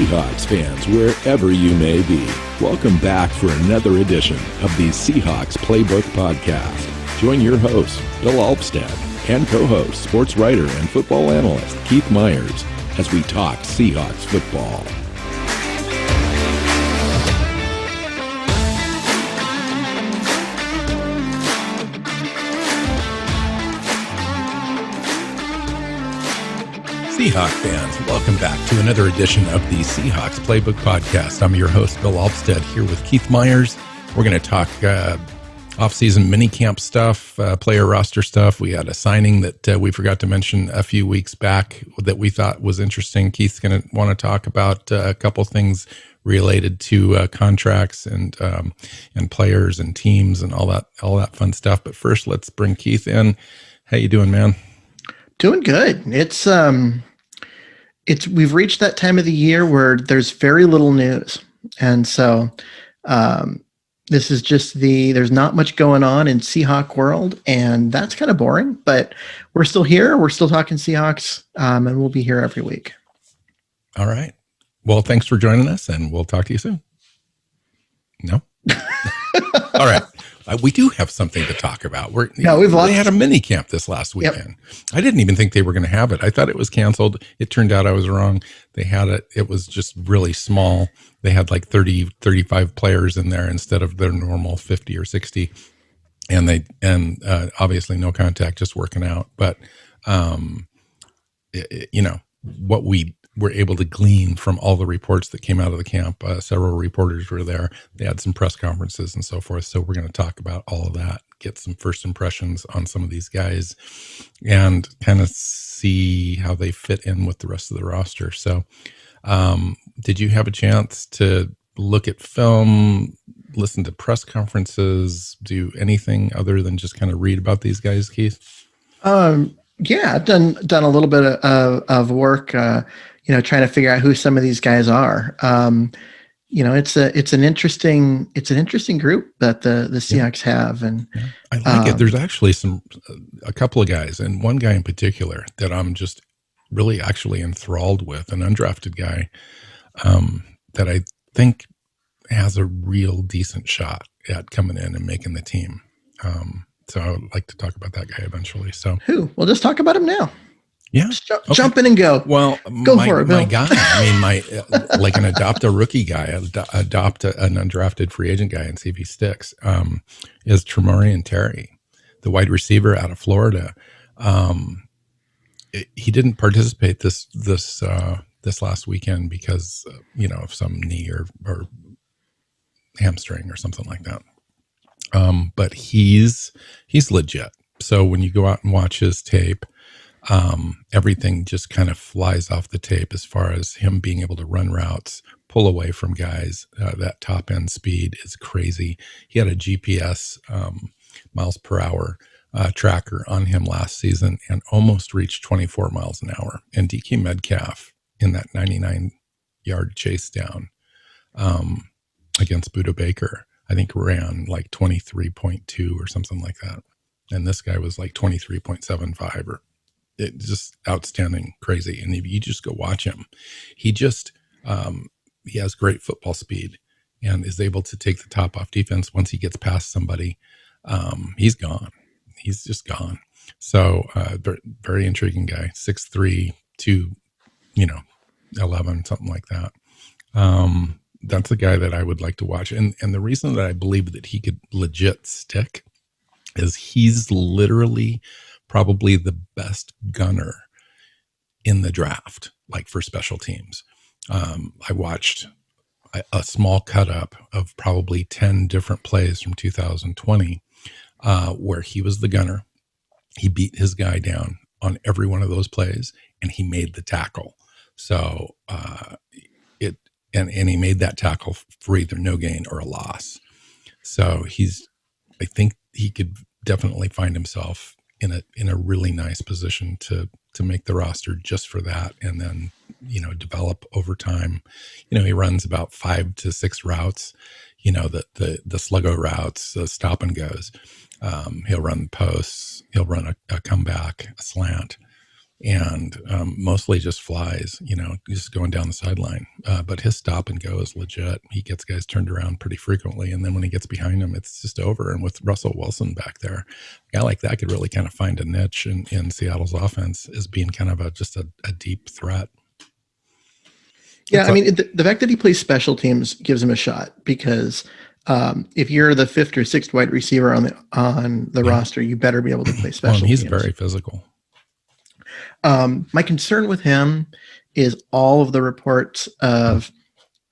Seahawks fans, wherever you may be. Welcome back for another edition of the Seahawks Playbook podcast. Join your host, Bill Alvstad, and co-host, sports writer and football analyst Keith Myers, as we talk Seahawks football. Seahawk fans, welcome back to another edition of the Seahawks Playbook podcast. I'm your host, Bill Alvstad, here with Keith Myers. We're going to talk off-season minicamp stuff, player roster stuff. We had a signing that we forgot to mention a few weeks back that we thought was interesting. Keith's going to want to talk about a couple things related to contracts and players and teams and all that fun stuff. But first, let's bring Keith in. How you doing, man? Doing good. We've reached that time of the year where there's very little news. And so this is just there's not much going on in Seahawk world, and that's kind of boring, but we're still here. We're still talking Seahawks, and we'll be here every week. All right. Well, thanks for joining us, and we'll talk to you soon. No? All right. We do have something to talk about. They had a mini camp this last weekend. Yep. I didn't even think they were going to have it. I thought it was canceled. It turned out I was wrong. They had it. It was just really small. They had like 30, 35 players in there instead of their normal 50 or 60. And obviously no contact, just working out. But, what we were able to glean from all the reports that came out of the camp, several reporters were there. They had some press conferences and so forth. So we're going to talk about all of that, get some first impressions on some of these guys, and kind of see how they fit in with the rest of the roster. So did you have a chance to look at film, listen to press conferences, do anything other than just kind of read about these guys, Keith? Yeah, I've done a little bit of work, trying to figure out who some of these guys are. It's an interesting group that the Seahawks have, and I like it. There's actually a couple of guys, and one guy in particular that I'm just really actually enthralled with, an undrafted guy that I think has a real decent shot at coming in and making the team. So I would like to talk about that guy eventually. So who? We'll just talk about him now. Yeah. Jump in and go. Well, go for it, Bill. My guy, like an adopt a rookie guy, adopt an undrafted free agent guy and see if he sticks, is Tremorian Terry, the wide receiver out of Florida. He didn't participate this last weekend because, of some knee or hamstring or something like that. But he's legit. So when you go out and watch his tape, everything just kind of flies off the tape as far as him being able to run routes, pull away from guys. That top end speed is crazy. He had a GPS miles per hour tracker on him last season and almost reached 24 miles an hour. And DK Metcalf in that 99-yard chase down against Buda Baker, I think ran like 23.2 or something like that. And this guy was like 23.75 or it's just outstanding, crazy. And if you just go watch him, he has great football speed and is able to take the top off defense. Once he gets past somebody, he's gone. He's just gone. So very, very intriguing guy, 6'3", 211, something like that. That's a guy that I would like to watch. And the reason that I believe that he could legit stick is he's literally probably the best gunner in the draft, like for special teams. I watched a small cut up of probably 10 different plays from 2020 where he was the gunner. He beat his guy down on every one of those plays and he made the tackle. So And he made that tackle for either no gain or a loss. So I think he could definitely find himself in a really nice position to make the roster just for that. And then, develop over time. He runs about 5 to 6 routes, the sluggo routes, the stop and goes. He'll run posts. He'll run a comeback, a slant. and mostly just flies, just going down the sideline. But his stop and go is legit. He gets guys turned around pretty frequently. And then when he gets behind him, it's just over. And with Russell Wilson back there, a guy like that could really kind of find a niche in Seattle's offense as being kind of just a deep threat. Yeah, the fact that he plays special teams gives him a shot, because if you're the fifth or sixth wide receiver on the roster, you better be able to play special teams. He's very physical. My concern with him is all of the reports of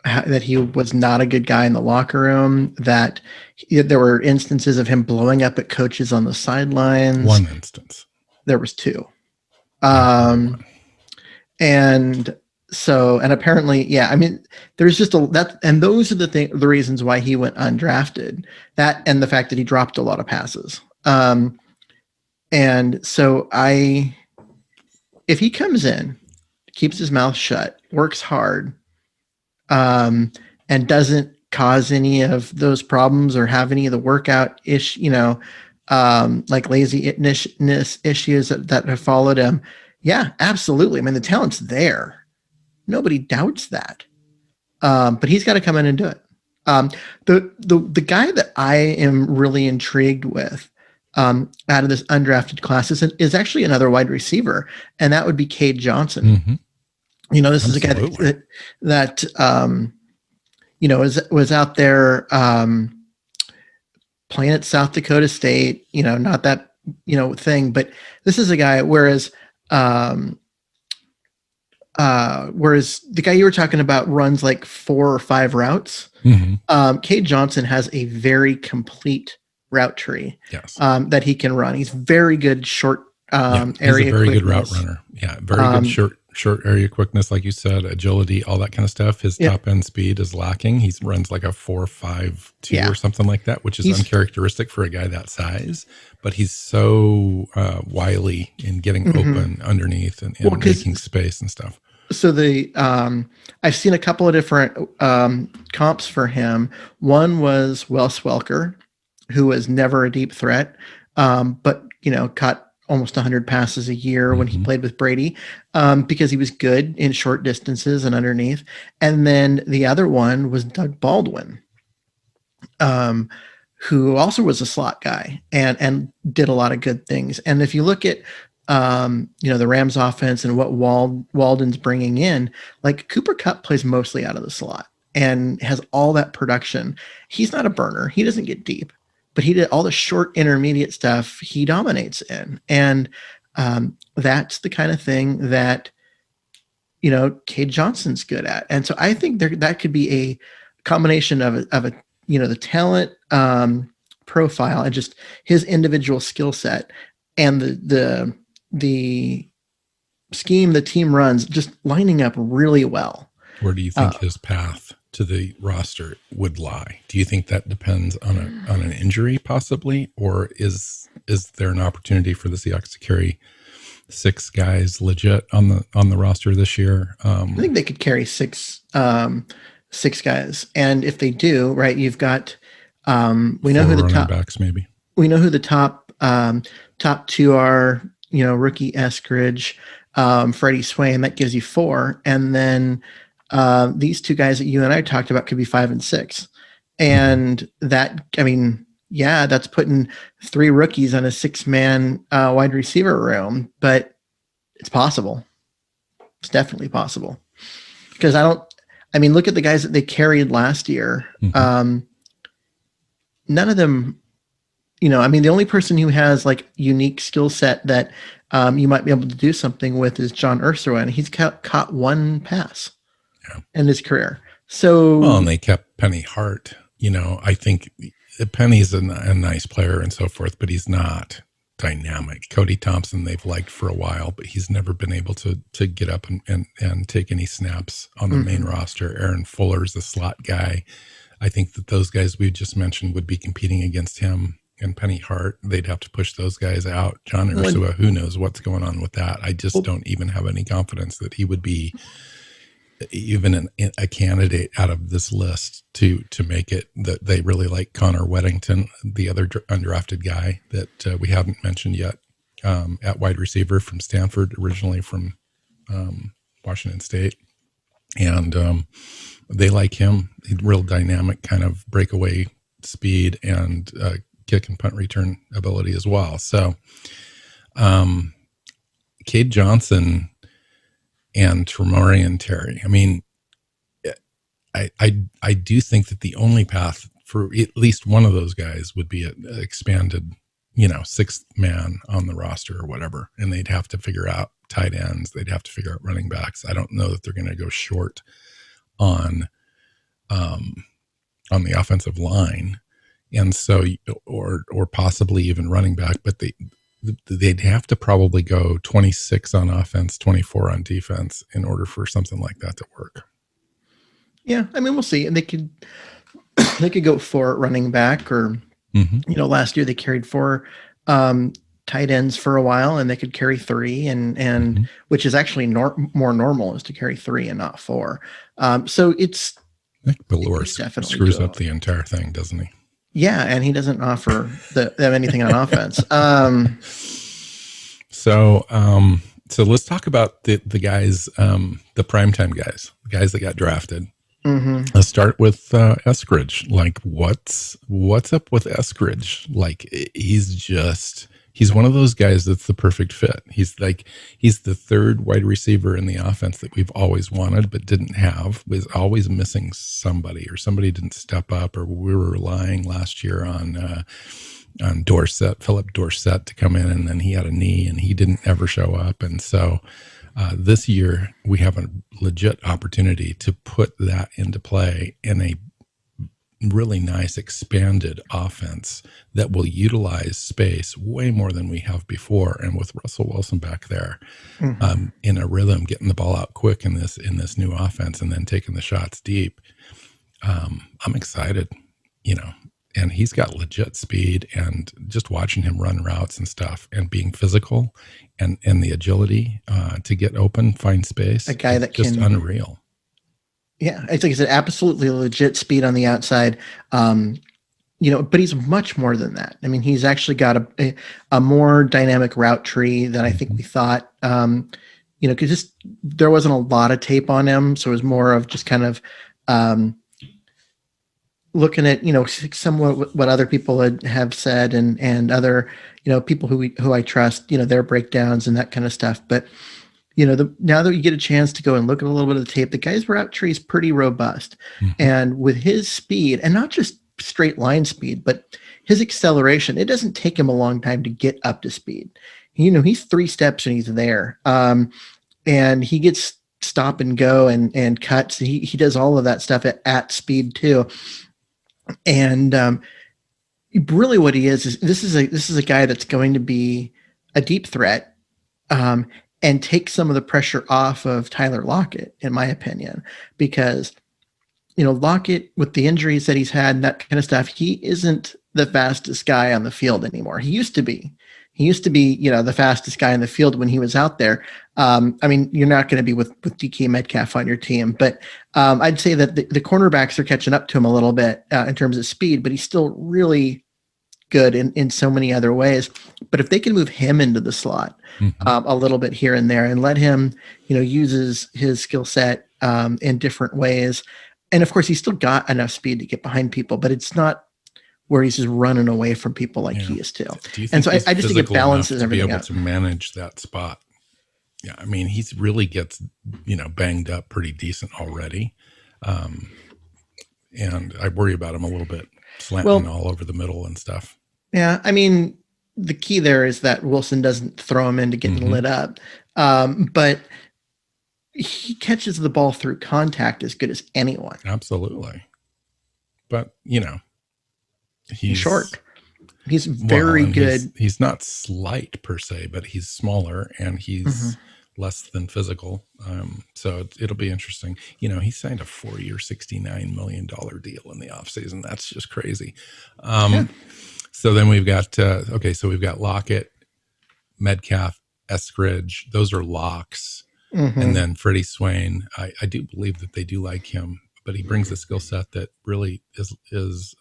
that he was not a good guy in the locker room, that there were instances of him blowing up at coaches on the sidelines. One instance. There was two. And apparently, there's just and those are the reasons why he went undrafted, that and the fact that he dropped a lot of passes. And so if he comes in, keeps his mouth shut, works hard, and doesn't cause any of those problems or have any of the workout like laziness issues that have followed him, yeah, absolutely. The talent's there. Nobody doubts that. But he's got to come in and do it. The guy that I am really intrigued with out of this undrafted class is actually another wide receiver, and that would be Cade Johnson. Mm-hmm. This is a guy that was out there playing at South Dakota State, not that, thing, but this is a guy, whereas the guy you were talking about runs like 4 or 5 routes. Mm-hmm. Cade Johnson has a very complete route tree. Yes. That he can run. He's very good short area. He's a very quickness. good route runner. Yeah, very good short area quickness, like you said, agility, all that kind of stuff. His top end speed is lacking. He runs like a 4.52 or something like that, which is uncharacteristic for a guy that size. But he's so wily in getting open underneath and making space and stuff. So I've seen a couple of different comps for him. One was Wes Welker, who was never a deep threat, but caught almost 100 passes a year when he played with Brady, because he was good in short distances and underneath. And then the other one was Doug Baldwin, who also was a slot guy and did a lot of good things. And if you look at the Rams offense and what Walden's bringing in, like Cooper Kupp plays mostly out of the slot and has all that production. He's not a burner. He doesn't get deep, but he did all the short intermediate stuff he dominates in. And that's the kind of thing that, Cade Johnson's good at. And so I think that could be a combination of the talent profile and just his individual skill set and the scheme the team runs just lining up really well. Where do you think his path to the roster would lie? Do you think that depends on an injury possibly, or is there an opportunity for the Seahawks to carry 6 guys legit on the roster this year? I think they could carry 6 guys, and if they do, right, you've got we know who the top backs maybe. We know who the top 2 are. Rookie Eskridge, Freddie Swain. That gives you 4, and then these 2 guys that you and I talked about could be 5 and 6, and that, that's putting 3 rookies on a 6-man wide receiver room, but it's possible. It's definitely possible, because look at the guys that they carried last year. None of them, the only person who has like unique skill set that you might be able to do something with is John Ursula, and he's caught 1 pass in his career. So, and they kept Penny Hart. I think Penny's a nice player and so forth, but he's not dynamic. Cody Thompson they've liked for a while, but he's never been able to get up and take any snaps on the main roster. Aaron Fuller's the slot guy. I think that those guys we just mentioned would be competing against him. And Penny Hart, they'd have to push those guys out. John Ursula, who knows what's going on with that? I just don't even have any confidence that he would be even a candidate out of this list to make it. That they really like Connor Weddington, the other undrafted guy that we haven't mentioned yet. at wide receiver from Stanford, originally from Washington State. And they like him. Real dynamic kind of breakaway speed and kick and punt return ability as well. So Cade Johnson and Tremorian Terry. I mean, I do think that the only path for at least one of those guys would be an expanded, sixth man on the roster or whatever. And they'd have to figure out tight ends. They'd have to figure out running backs. I don't know that they're going to go short on the offensive line. And so, or possibly even running back, but they'd have to probably go 26 on offense, 24 on defense in order for something like that to work. Yeah, I mean, we'll see. And they could go 4 running back, or last year they carried 4 tight ends for a while, and they could carry 3, and which is actually more normal, is to carry 3 and not 4. So it's, I think Ballure screws up the entire thing, doesn't he? Yeah, and he doesn't offer them anything on offense. So let's talk about the guys, the primetime guys, the guys that got drafted. Let's start with Eskridge. Like, what's up with Eskridge? Like, he's one of those guys that's the perfect fit. He's the third wide receiver in the offense that we've always wanted but didn't have. Was always missing somebody, or somebody didn't step up, or we were relying last year on Dorsett, Philip Dorsett, to come in, and then he had a knee and he didn't ever show up. And so this year we have a legit opportunity to put that into play in a really nice expanded offense that will utilize space way more than we have before. And with Russell Wilson back there in a rhythm, getting the ball out quick in this new offense, and then taking the shots deep, I'm excited, and he's got legit speed, and just watching him run routes and stuff, and being physical and the agility to get open, find space. A guy that just can, unreal. Yeah, it's like I said, absolutely legit speed on the outside. But he's much more than that. I mean, he's actually got a more dynamic route tree than I think we thought. Because there wasn't a lot of tape on him, so it was more of just kind of looking at somewhat what other people have said, and other people who I trust, their breakdowns and that kind of stuff. But now that you get a chance to go and look at a little bit of the tape, the guy's route tree is pretty robust. And with his speed, and not just straight line speed, but his acceleration, it doesn't take him a long time to get up to speed. He's 3 steps and he's there. And he gets stop and go and cuts. He does all of that stuff at speed too. And really what he is this is a guy that's going to be a deep threat, and take some of the pressure off of Tyler Lockett, in my opinion, because, Lockett, with the injuries that he's had and that kind of stuff, he isn't the fastest guy on the field anymore. He used to be, the fastest guy in the field when he was out there. I mean, you're not going to be with DK Metcalf on your team, but I'd say that the cornerbacks are catching up to him a little bit in terms of speed, but he's still really good in so many other ways. But if they can move him into the slot a little bit here and there, and let him, uses his skill set in different ways. And of course, he's still got enough speed to get behind people, but it's not where he's just running away from people like he is too. And so I just think it balances everything to be able out. to manage that spot. Yeah, I mean, he's really gets banged up pretty decent already, and I worry about him a little bit, slanting all over the middle and stuff. Yeah, I mean, the key there is that Wilson doesn't throw him into getting lit up, but he catches the ball through contact as good as anyone. Absolutely, but he's short. He's very good. He's not slight per se, but he's smaller, and he's less than physical. So it'll be interesting. He signed a 4-year, $69 million deal in the offseason. That's just crazy. So then we've got, so we've got Lockett, Metcalf, Eskridge. Those are locks. And then Freddie Swain. I do believe that they do like him, but he brings a skill set that really is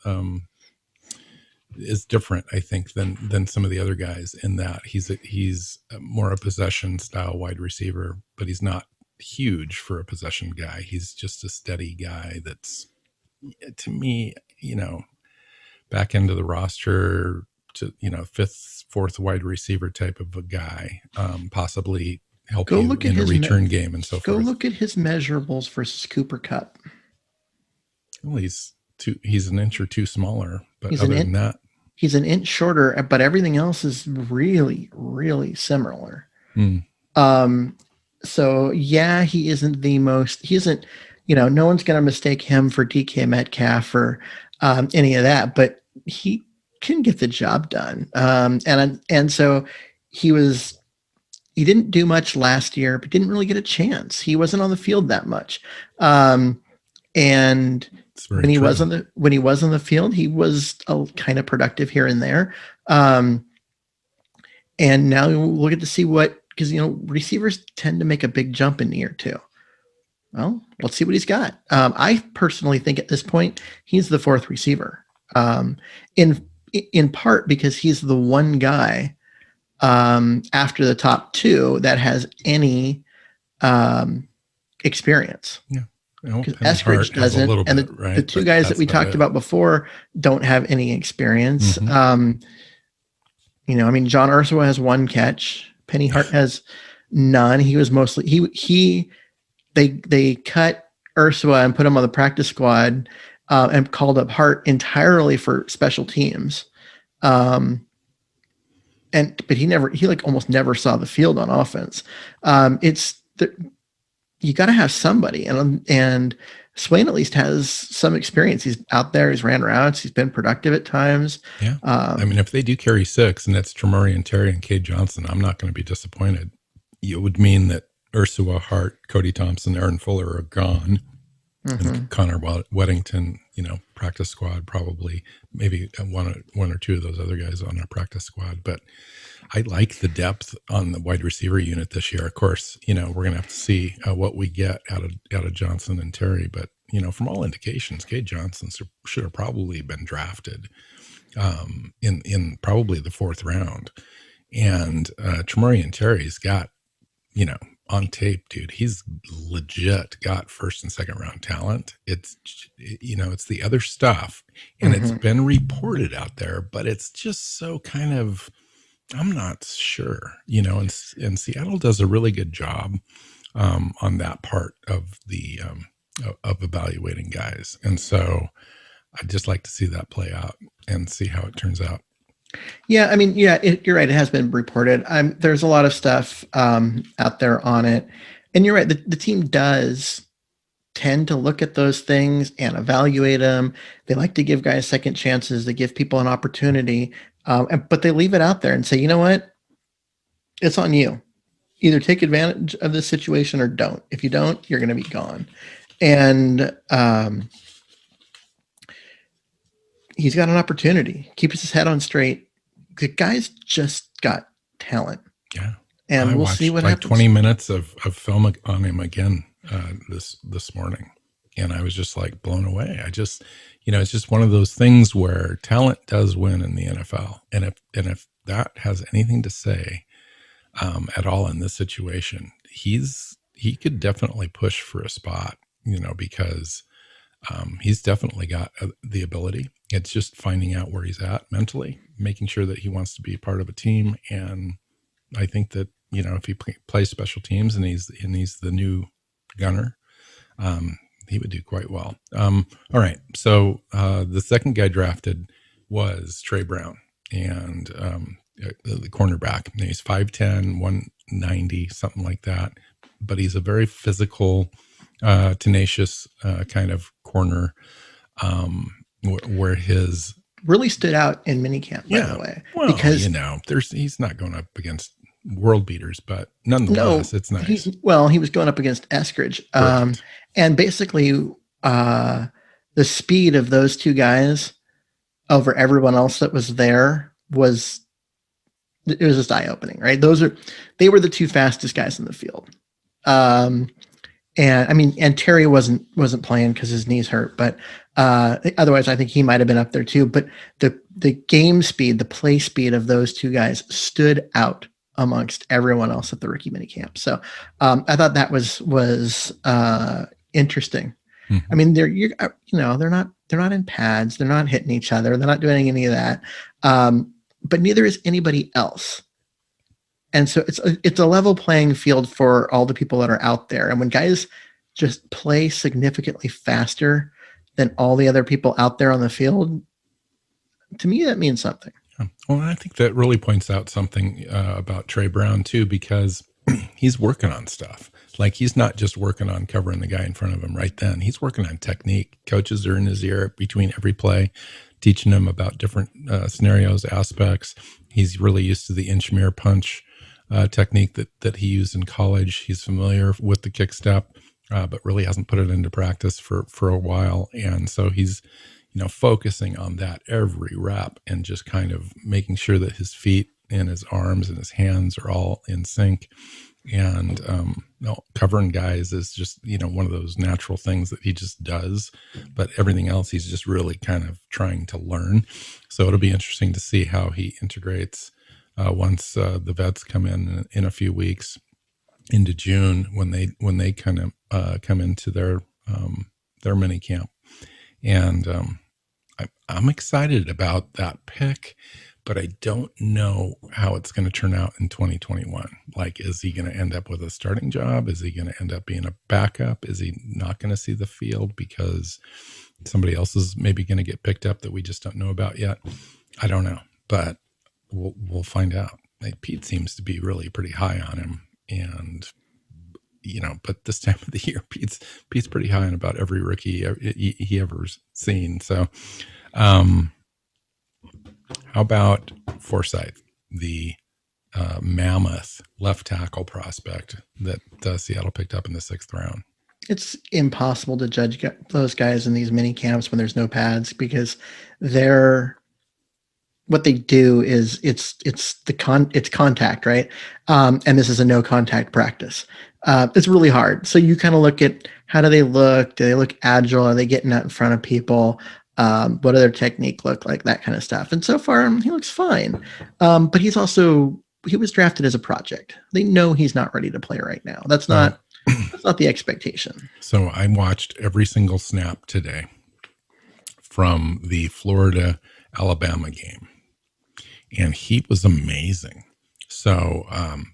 is different, I think, than some of the other guys in that he's more a possession style wide receiver, but he's not huge for a possession guy. He's just a steady guy that's, to me, back into the roster to, fifth, fourth wide receiver type of a guy, possibly help you in a return game and so forth. Go look at his measurables versus Cooper Kupp. Well, he's an inch or two smaller, but other than that, he's an inch shorter, but everything else is really, really similar. So yeah, he isn't, no one's going to mistake him for DK Metcalf or any of that, but he can get the job done. And so he didn't do much last year, but didn't really get a chance. He wasn't on the field that much. And when he was on the field, he was kind of productive here and there. And now we'll get to see because receivers tend to make a big jump in year two. Well, let's see what he's got. I personally think at this point he's the fourth receiver. In part because he's the one guy after the top two that has any experience. Yeah. Because Eskridge doesn't, and the two guys that we talked about before don't have any experience. John Ursua has one catch. Penny Hart has none. He was mostly they cut Ursua and put him on the practice squad and called up Hart entirely for special teams. But he almost never saw the field on offense. You got to have somebody, and Swain at least has some experience. He's out there. He's ran routes. He's been productive at times. Yeah. If they do carry six and it's Tremorian Terry and Cade Johnson, I'm not going to be disappointed. It would mean that Ursua, Hart, Cody Thompson, Aaron Fuller are gone. And Connor Weddington, practice squad, probably maybe one or two of those other guys on our practice squad. But I like the depth on the wide receiver unit this year. Of course, we're going to have to see what we get out of Johnson and Terry. But, from all indications, Cade Johnson should have probably been drafted in probably the fourth round. And Tremorian Terry's got, on tape, dude, he's legit got first and second round talent. It's, it's the other stuff, and it's been reported out there, but it's just so kind of, I'm not sure, and Seattle does a really good job on that part of the of evaluating guys. And so I'd just like to see that play out and see how it turns out. Yeah, you're right. It has been reported. There's a lot of stuff out there on it. And you're right. The team does tend to look at those things and evaluate them. They like to give guys second chances. They give people an opportunity. But they leave it out there and say, you know what? It's on you. Either take advantage of this situation or don't. If you don't, you're going to be gone. And he's got an opportunity. Keeps his head on straight. The guy's just got talent. Yeah. And we'll see what happens. 20 minutes of film on him again this morning. And I was just like blown away. it's just one of those things where talent does win in the NFL. And if that has anything to say at all in this situation, he could definitely push for a spot, because he's definitely got the ability. It's just finding out where he's at mentally, making sure that he wants to be part of a team. And I think that, if he plays special teams and he's the new gunner, he would do quite well. All right. So the second guy drafted was Trey Brown, and the cornerback. And he's 5'10", 190, something like that. But he's a very physical, tenacious kind of corner, where his really stood out in minicamp, by the way. Well, because he's not going up against world beaters, but nonetheless, it's nice. He was going up against Eskridge, and basically the speed of those two guys over everyone else that was there was just eye-opening, right? They were the two fastest guys in the field. And I mean, and Terry wasn't playing because his knees hurt, but otherwise, I think he might have been up there too. But the game speed, the play speed of those two guys stood out amongst everyone else at the rookie minicamp. So I thought that was interesting. I mean, they're not in pads, they're not hitting each other, they're not doing any of that, but neither is anybody else. And so it's a level playing field for all the people that are out there. And when guys just play significantly faster than all the other people out there on the field, to me, that means something. Well, I think that really points out something about Trey Brown too, because he's working on stuff. Like, he's not just working on covering the guy in front of him right then. He's working on technique. Coaches are in his ear between every play, teaching him about different scenarios, aspects. He's really used to the inch mirror punch technique that he used in college. He's familiar with the kick step, but really hasn't put it into practice for a while. And so he's, focusing on that every rep and just kind of making sure that his feet and his arms and his hands are all in sync. And covering guys is just, one of those natural things that he just does, but everything else he's just really kind of trying to learn. So it'll be interesting to see how he integrates once the vets come in a few weeks into June, when they kind of come into their mini camp. And I'm excited about that pick, but I don't know how it's going to turn out in 2021. Like, is he going to end up with a starting job? Is he going to end up being a backup? Is he not going to see the field because somebody else is maybe going to get picked up that we just don't know about yet? I don't know, but we'll find out. Like, Pete seems to be really pretty high on him, and but this time of the year, Pete's pretty high on about every rookie he ever seen. So, how about Forsyth, the mammoth left tackle prospect that Seattle picked up in the 6th round? It's impossible to judge those guys in these mini camps when there's no pads, because what they do is it's contact, right? And this is a no contact practice. It's really hard. So you kind of look at, how do they look? Do they look agile? Are they getting out in front of people? What do their technique look like? That kind of stuff. And so far, he looks fine. But he was drafted as a project. They know he's not ready to play right now. That's not the expectation. So I watched every single snap today from the Florida-Alabama game, and he was amazing. So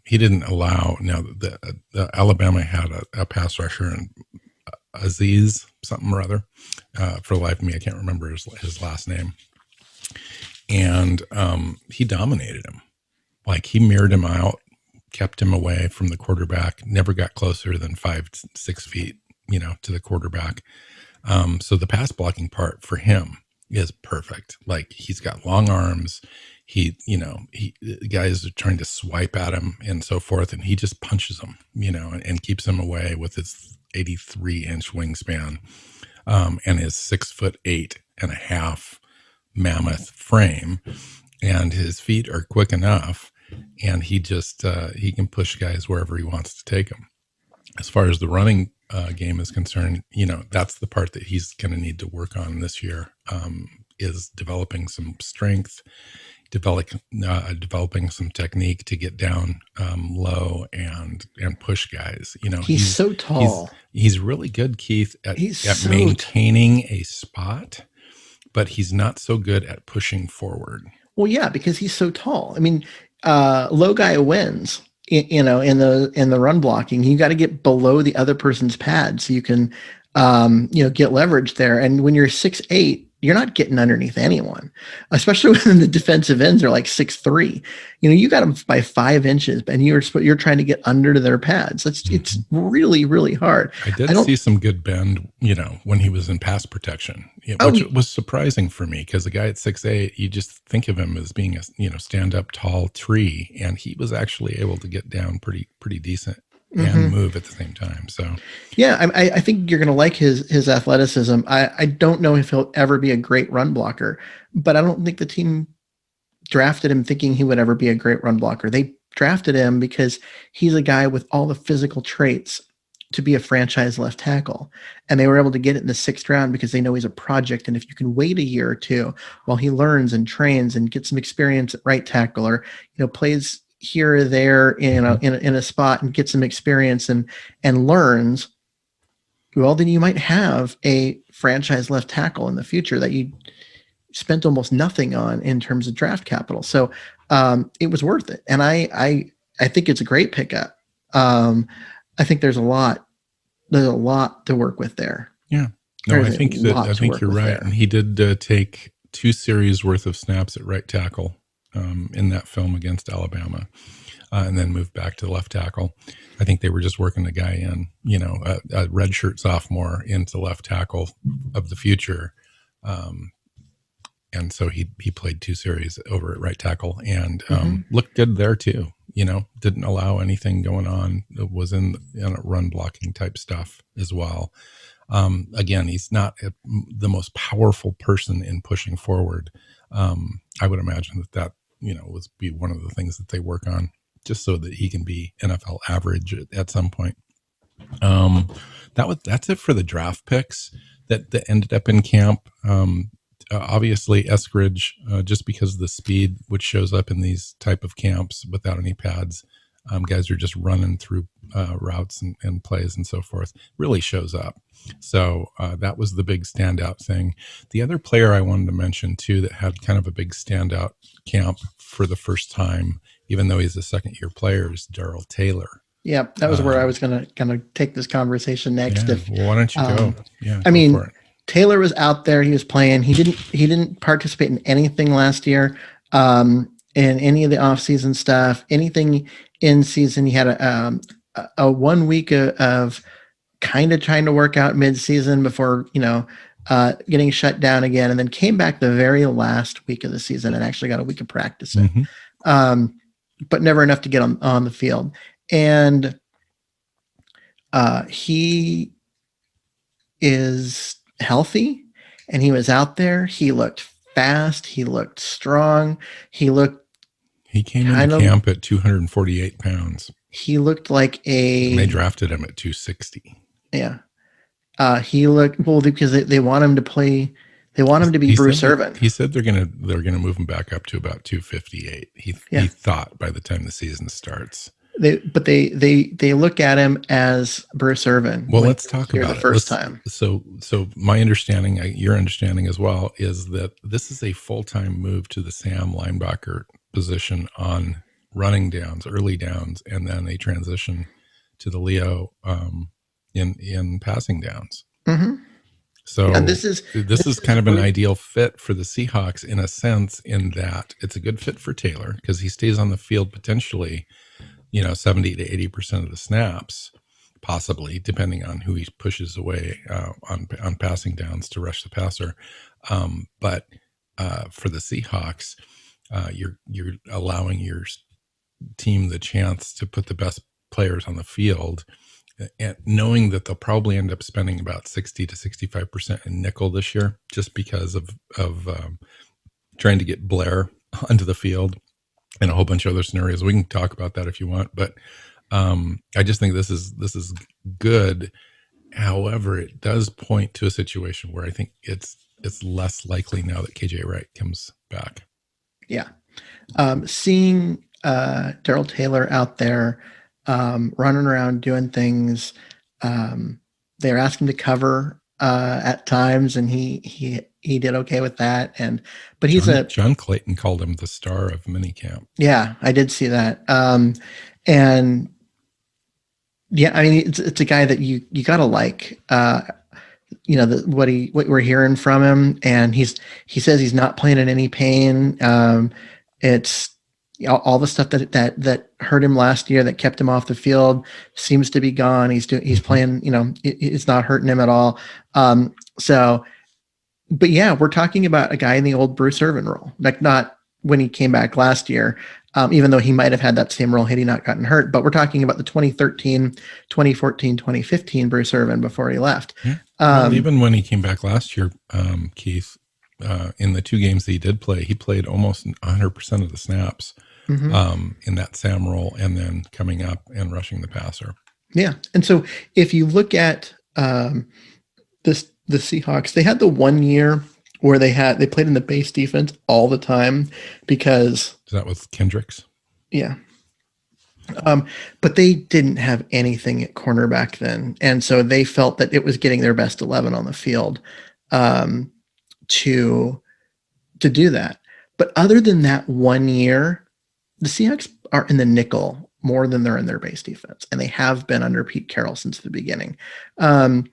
he didn't allow. Now the Alabama had a pass rusher, and Aziz something or other. For the life of me, I can't remember his last name. And he dominated him. Like, he mirrored him out, kept him away from the quarterback, never got closer than 5-6 feet, to the quarterback. So the pass blocking part for him is perfect. Like, he's got long arms. Guys are trying to swipe at him and so forth, and he just punches them, and keeps them away with his 83-inch wingspan, and his 6'8.5" mammoth frame, and his feet are quick enough, and he just he can push guys wherever he wants to take them. As far as the running game is concerned, that's the part that he's going to need to work on this year, is developing some strength, developing some technique to get down low and push guys. He's so tall. He's really good, Keith, at maintaining a spot, but he's not so good at pushing forward. Well, yeah, because he's so tall. I mean, low guy wins. In the run blocking, you got to get below the other person's pad so you can get leverage there. And when you're 6'8", you're not getting underneath anyone, especially when the defensive ends are like 6'3". You got them by 5 inches, and you're trying to get under to their pads. It's really, really hard. I did see some good bend, when he was in pass protection, which was surprising for me, because the guy at 6'8", you just think of him as being a stand up tall tree, and he was actually able to get down pretty decent and move at the same time. So yeah, I think you're going to like his athleticism. I don't know if he'll ever be a great run blocker, but I don't think the team drafted him thinking he would ever be a great run blocker. They drafted him because he's a guy with all the physical traits to be a franchise left tackle. And they were able to get it in the 6th round because they know he's a project. And if you can wait a year or two while he learns and trains and gets some experience at right tackle, or, plays here or there in a spot and get some experience and learns, well, then you might have a franchise left tackle in the future that you spent almost nothing on in terms of draft capital. So it was worth it. And I think it's a great pickup. I think there's a lot to work with there. Yeah. No, I think you're right. There. And he did take 2 series worth of snaps at right tackle in that film against Alabama, and then moved back to left tackle. I think they were just working the guy in, a redshirt sophomore into left tackle of the future. And so he played 2 series over at right tackle and looked good there too. Didn't allow anything going on. It was in a run blocking type stuff as well. Again, he's not the most powerful person in pushing forward. I would imagine that would be one of the things that they work on, just so that he can be NFL average at some point. That's it for the draft picks that ended up in camp. Obviously Eskridge, just because of the speed which shows up in these type of camps without any pads, guys are just running through routes and plays and so forth, really shows up. So that was the big standout thing. The other player I wanted to mention too that had kind of a big standout camp for the first time, even though he's a second-year player, is Darrell Taylor. Yeah, that was where I was gonna take this conversation next. Well, why don't you go? Yeah, I mean, Taylor was out there. He was playing. He didn't participate in anything last year, in any of the off-season stuff. Anything in season, he had a 1 week of kind of trying to work out mid-season before getting shut down again, and then came back the very last week of the season and actually got a week of practicing, but never enough to get on the field. And he is healthy, and he was out there. He looked fast. He looked strong. He came into camp at 248 pounds. He looked like and they drafted him at 260. Yeah. He looked because they want him to play. They want him to be Bruce Irvin. He said they're gonna move him back up to about 258. He thought by the time the season starts. They look at him as Bruce Irvin. Well, let's talk about the first time. So my understanding, your understanding as well, is that this is a full-time move to the Sam linebacker position on running downs, early downs, and then a transition to the Leo in passing downs. Mm-hmm. So this is kind of an ideal fit for the Seahawks in a sense, in that it's a good fit for Taylor because he stays on the field potentially 70 to 80% of the snaps, possibly, depending on who he pushes away on passing downs to rush the passer. But for the Seahawks, you're allowing your team the chance to put the best players on the field, and knowing that they'll probably end up spending about 60 to 65% in nickel this year, just because of trying to get Blair onto the field. And a whole bunch of other scenarios. We can talk about that if you want, but I just think this is good. However, it does point to a situation where I think it's less likely now that KJ Wright comes back. Yeah, seeing Daryl Taylor out there running around doing things, they're asking him to cover at times, and he did okay with that. But John Clayton called him the star of minicamp. Yeah, I did see that. And yeah, I mean, it's a guy that you gotta like. What we're hearing from him, and he says he's not playing in any pain. It's all the stuff that hurt him last year, that kept him off the field, seems to be gone. He's playing. It's not hurting him at all. But yeah, we're talking about a guy in the old Bruce Irvin role, like not when he came back last year, even though he might have had that same role had he not gotten hurt. But we're talking about the 2013, 2014, 2015 Bruce Irvin before he left. Yeah. Well, even when he came back last year, Keith, in the 2 games that he did play, he played almost 100% of the snaps in that Sam role, and then coming up and rushing the passer. Yeah. And so if you look at the Seahawks, they had the 1 year where they played in the base defense all the time because Is that with Kendricks? yeah. But they didn't have anything at cornerback then. And so they felt that it was getting their best 11 on the field um, to do that. But other than that 1 year, the Seahawks are in the nickel more than they're in their base defense. And they have been under Pete Carroll since the beginning. And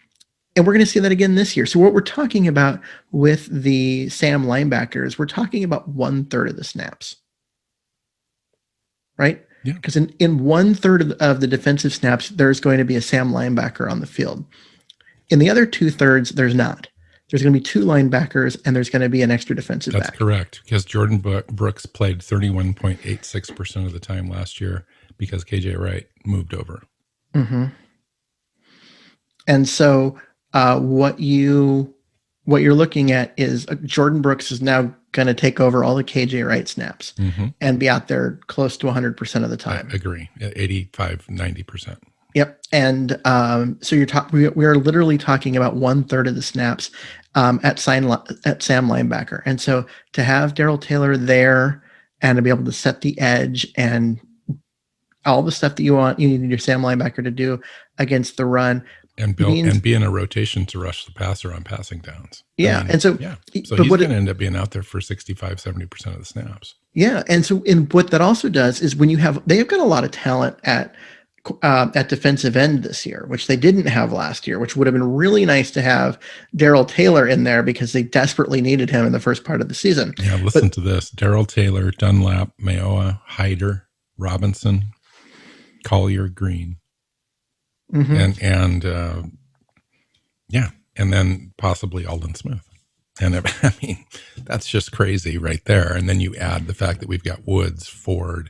we're going to see that again this year. So what we're talking about with the Sam linebackers, we're talking about 1/3 of the snaps, right? Yeah. Because in 1/3 of the defensive snaps, there's going to be a Sam linebacker on the field. In the other 2/3, there's not. There's going to be 2 linebackers, and there's going to be an extra defensive back. That's correct, because Jordan Brooks played 31.86% of the time last year because KJ Wright moved over. Mm-hmm. And so what you're looking at is Jordan Brooks is now going to take over all the KJ Wright snaps and be out there close to 100% of the time. I agree, 85, 90%. Yep. And so we are literally talking about 1/3 of the snaps at Sam linebacker. And so to have Daryl Taylor there and to be able to set the edge and all the stuff that you need your Sam linebacker to do against the run. And be in a rotation to rush the passer on passing downs. Yeah. I mean, and so, so he's going to end up being out there for 65, 70% of the snaps. Yeah. And so what that also does is when they've got a lot of talent at defensive end this year, which they didn't have last year, which would have been really nice to have Darrell Taylor in there because they desperately needed him in the first part of the season. Yeah. Listen to this: Darrell Taylor, Dunlap, Mayoa, Hyder, Robinson, Collier, Green. And then possibly Aldon Smith. And I mean, that's just crazy right there. And then you add the fact that we've got Woods, Ford,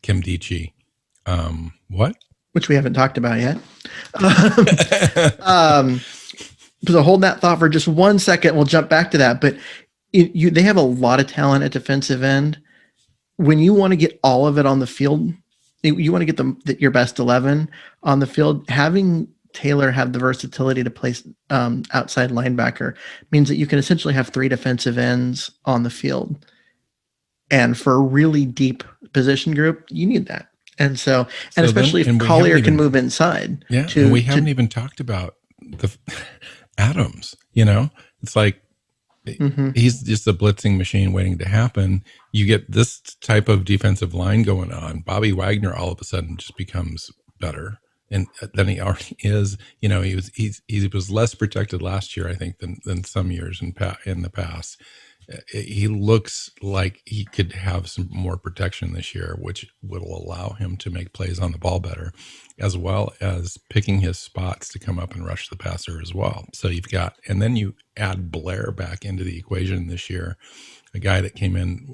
Kimdichi. What? Which we haven't talked about yet. So hold that thought for just 1 second. We'll jump back to that. But they have a lot of talent at defensive end. When you want to get all of it on the field, you want to get your best 11 on the field. Having Taylor have the versatility to play outside linebacker means that you can essentially have 3 defensive ends on the field. And for a really deep position group, you need that. And especially if Collier can move inside. Yeah, and we haven't even talked about the Adams. It's like he's just a blitzing machine waiting to happen. You get this type of defensive line going on. Bobby Wagner all of a sudden just becomes better than he already is. He was less protected last year, I think, than some years in the past. He looks like he could have some more protection this year, which will allow him to make plays on the ball better, as well as picking his spots to come up and rush the passer as well. So and then you add Blair back into the equation this year, a guy that came in,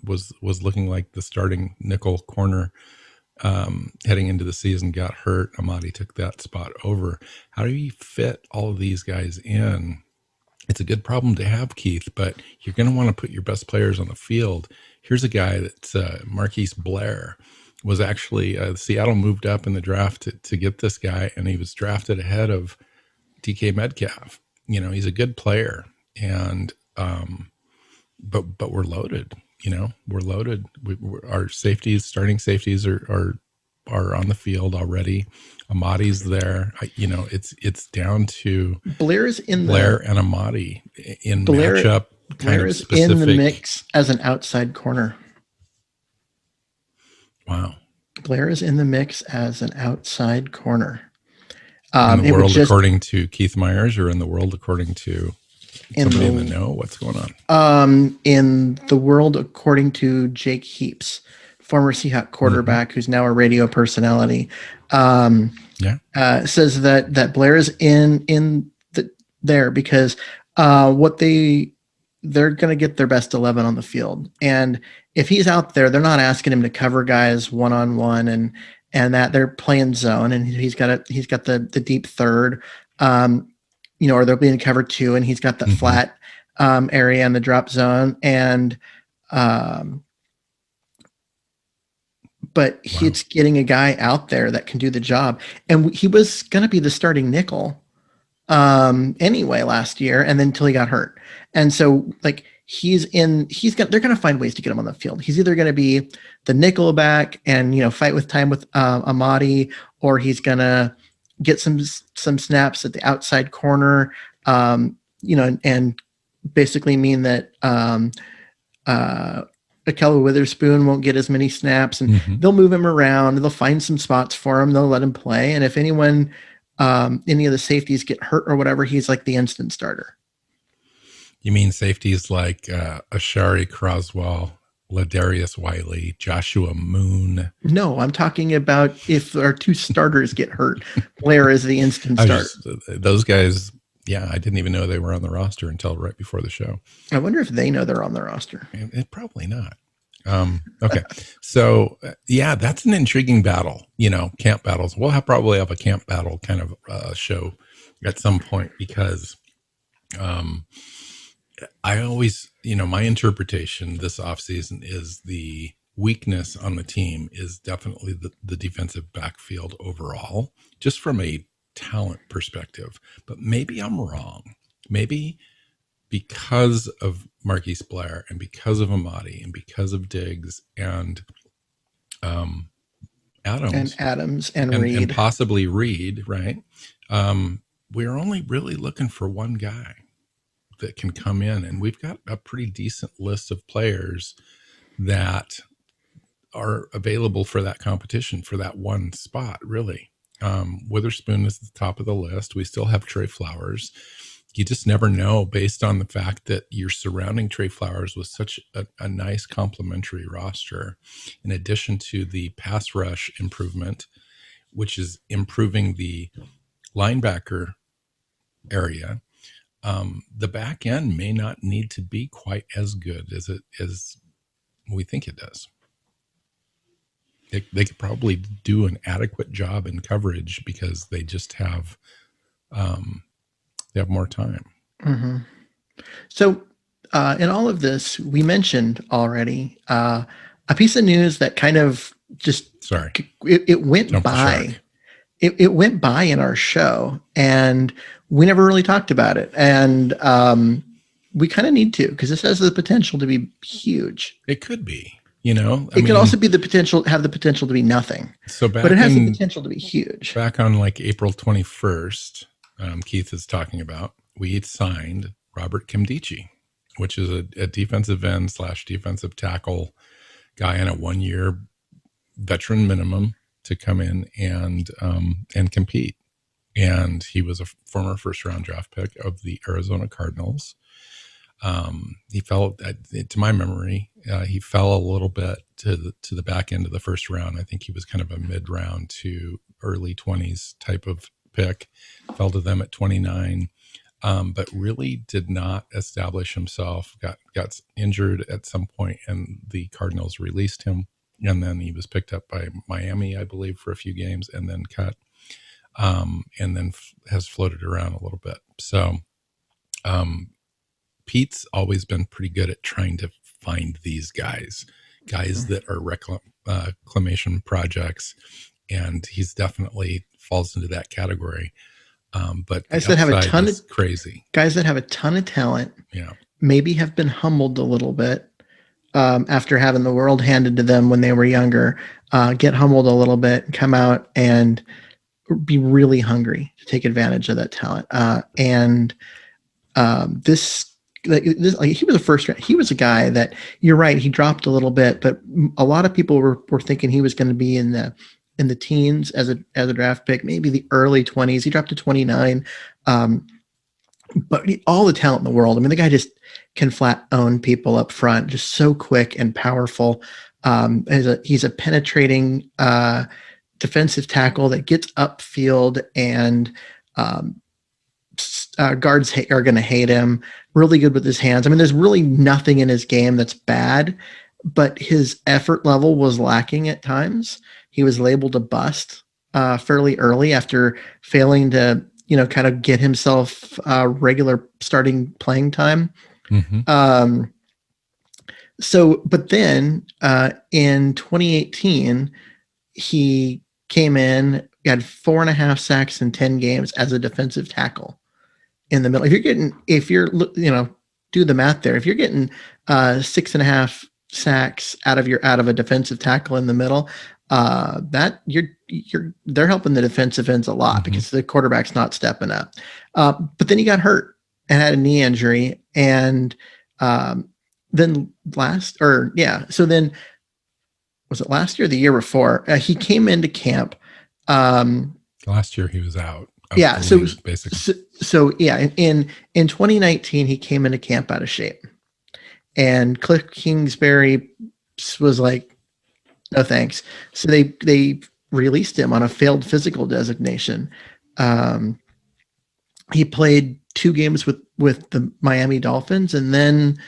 was looking like the starting nickel corner heading into the season, got hurt. Amadi took that spot over. How do you fit all of these guys in? It's a good problem to have, Keith, but you're going to want to put your best players on the field. Here's a guy that's Marquise Blair was actually Seattle moved up in the draft to get this guy, and he was drafted ahead of DK Metcalf. He's a good player, and but we're loaded. We're loaded. Our starting safeties are on the field already. Amadi's there. It's down to Blair and Amadi in Blair, matchup. Blair is in the mix as an outside corner. Wow. Blair is in the mix as an outside corner. In the world according to Keith Myers, or in the world according to somebody in the know? What's going on? In the world according to Jake Heaps, former Seahawk quarterback who's now a radio personality, says that Blair is there because they're going to get their best 11 on the field. And if he's out there, they're not asking him to cover guys one-on-one and that they're playing zone, and he's got the deep third, or they'll be in cover 2, and he's got the flat area in the drop zone. And but it's getting a guy out there that can do the job. And he was going to be the starting nickel anyway last year, and then until he got hurt. And so like they're going to find ways to get him on the field. He's either going to be the nickel back and, fight with time with Amadi, or he's going to get some snaps at the outside corner, and basically mean that Akello Witherspoon won't get as many snaps, and they'll move him around. They'll find some spots for him. They'll let him play. And if any of the safeties get hurt or whatever, he's like the instant starter. You mean safeties like Ashari Croswell, Ladarius Wiley, Joshua Moon? No, I'm talking about if our two starters get hurt, Blair is the instant starter. Those guys, yeah, I didn't even know they were on the roster until right before the show. I wonder if they know they're on the roster. Probably not. Okay. So, yeah, that's an intriguing battle, camp battles. We'll probably have a camp battle kind of show at some point because I always, my interpretation this offseason is the weakness on the team is definitely the defensive backfield overall, just from a talent perspective. But maybe I'm wrong. Maybe because of Marquise Blair and because of Amadi and because of Diggs and Adams and Reed and possibly Reed, right? We're only really looking for one guy that can come in, and we've got a pretty decent list of players that are available for that competition for that one spot, really. Witherspoon is at the top of the list. We still have Trey Flowers. You just never know based on the fact that you're surrounding Trey Flowers with such a nice complementary roster, in addition to the pass rush improvement, which is improving the linebacker area. The back end may not need to be quite as good as we think it does. They could probably do an adequate job in coverage because they just have more time. Mm-hmm. So in all of this, we mentioned already a piece of news that kind of just it went by. It went by in our show, and we never really talked about it. And we kind of need to, because this has the potential to be huge. It could be. It could also be have the potential to be nothing. But it has the potential to be huge. Back on like April 21st, Keith is talking about, we signed Robert Kimdichi, which is a defensive end / defensive tackle guy on a 1-year veteran minimum to come in and compete. And he was a former first-round draft pick of the Arizona Cardinals. He fell, to my memory, he fell a little bit to the back end of the first round. I think he was kind of a mid-round to early 20s type of pick. Fell to them at 29, but really did not establish himself. Got injured at some point, and the Cardinals released him. And then he was picked up by Miami, I believe, for a few games, and then cut, and then has floated around a little bit. So Pete's always been pretty good at trying to find these guys that are reclamation projects, and he's definitely falls into that category. But guys that have a ton of crazy guys that have a ton of talent, yeah, maybe have been humbled a little bit after having the world handed to them when they were younger, get humbled a little bit, come out and be really hungry to take advantage of that talent. He was a first round. He was a guy that, you're right, he dropped a little bit, but a lot of people were thinking he was going to be in the teens as a draft pick, maybe the early 20s. He dropped to 29. But all the talent in the world. I mean, the guy just can flat own people up front, just so quick and powerful. He's a penetrating defensive tackle that gets upfield, and guards are going to hate him. Really good with his hands. I mean, there's really nothing in his game that's bad, but his effort level was lacking at times. He was labeled a bust fairly early after failing to, kind of get himself regular starting playing time. Mm-hmm. So, but then in 2018, he came in, he had 4.5 sacks in 10 games as a defensive tackle in the middle. If you're, do the math there. If you're getting 6.5 sacks out of a defensive tackle in the middle, that they're helping the defensive ends a lot because the quarterback's not stepping up. But then he got hurt and had a knee injury, and then so then was it last year or the year before? He came into camp. Last year he was out. Yeah. So basically. So yeah, in 2019 he came into camp out of shape, and Cliff Kingsbury was like, "No thanks." So they released him on a failed physical designation. He played 2 games with the Miami Dolphins, and then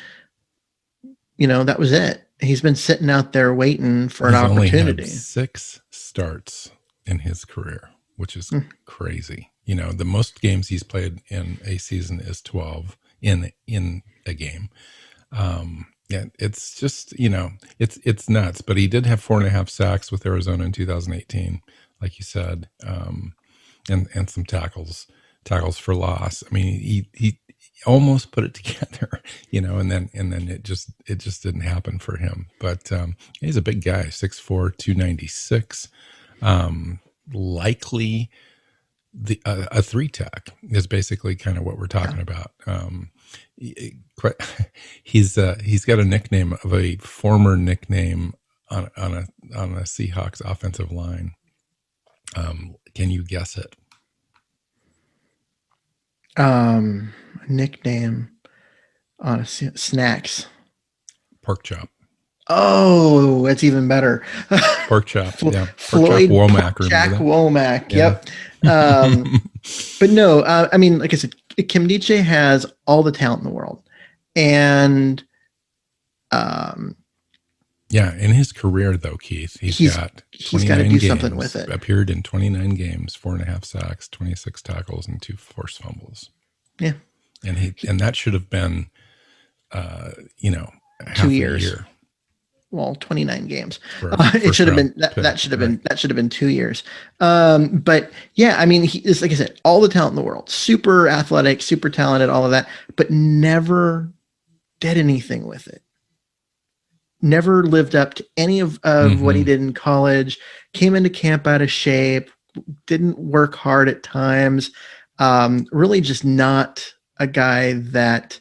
that was it. He's been sitting out there waiting for an opportunity. Only had 6 starts in his career, which is crazy. The most games he's played in a season is 12 in a game. Yeah, it's just, it's nuts, but he did have 4.5 sacks with Arizona in 2018, like you said, and some tackles for loss. I mean, he almost put it together, and then it just didn't happen for him. But he's a big guy, 6'4", 296. Likely a 3-tech is basically kind of what we're talking about. He's got a nickname of a former nickname on a Seahawks offensive line. Can you guess it? Nickname on snacks. Pork chop. Oh, that's even better. Pork chop. Yeah. Floyd Pork chop Womack. Jack Womack. Yeah. Yep. But no, I mean, like I said, Kimdichi has all the talent in the world, and yeah, in his career though, Keith, he's got 29 games, something with it. Appeared in 29 games, 4.5 sacks, 26 tackles, and 2 forced fumbles. Yeah, and that should have been, half 2 years. A year. Well, 29 games. It should have been that should have been 2 years. But yeah, I mean, he is, like I said, all the talent in the world, super athletic, super talented, all of that, but never did anything with it. Never lived up to any of what he did in college. Came into camp out of shape. Didn't work hard at times. Really, just not a guy that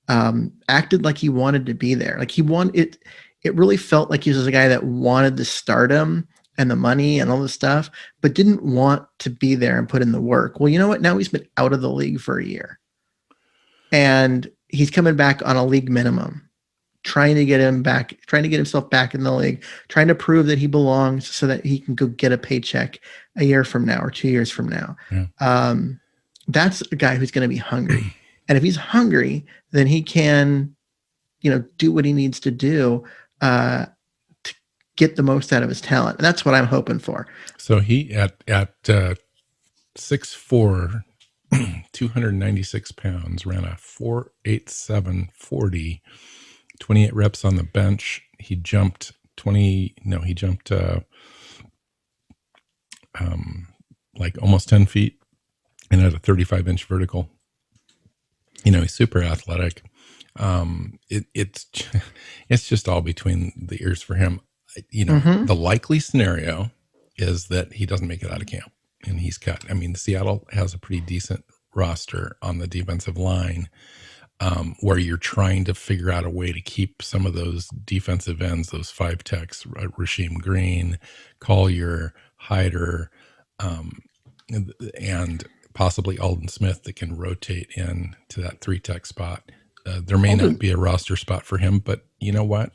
acted like he wanted to be there. Like he wanted it. It really felt like he was a guy that wanted the stardom and the money and all this stuff, but didn't want to be there and put in the work. Well, you know what? Now he's been out of the league for a year, and he's coming back on a league minimum, trying to get himself back in the league, trying to prove that he belongs so that he can go get a paycheck a year from now or 2 years from now. Yeah. That's a guy who's going to be hungry. And if he's hungry, then he can, do what he needs to do to get the most out of his talent. And that's what I'm hoping for. So he at 6'4", 296 pounds, ran a 4.87 40, 28 reps on the bench. He jumped like almost 10 feet and had a 35-inch vertical. He's super athletic. It's just all between the ears for him. The likely scenario is that he doesn't make it out of camp and he's cut. I mean, Seattle has a pretty decent roster on the defensive line, where you're trying to figure out a way to keep some of those defensive ends, those 5 techs, Rasheem Green, Collier, Hyder, and possibly Aldon Smith that can rotate in to that 3-tech spot. There may not be a roster spot for him, but you know what?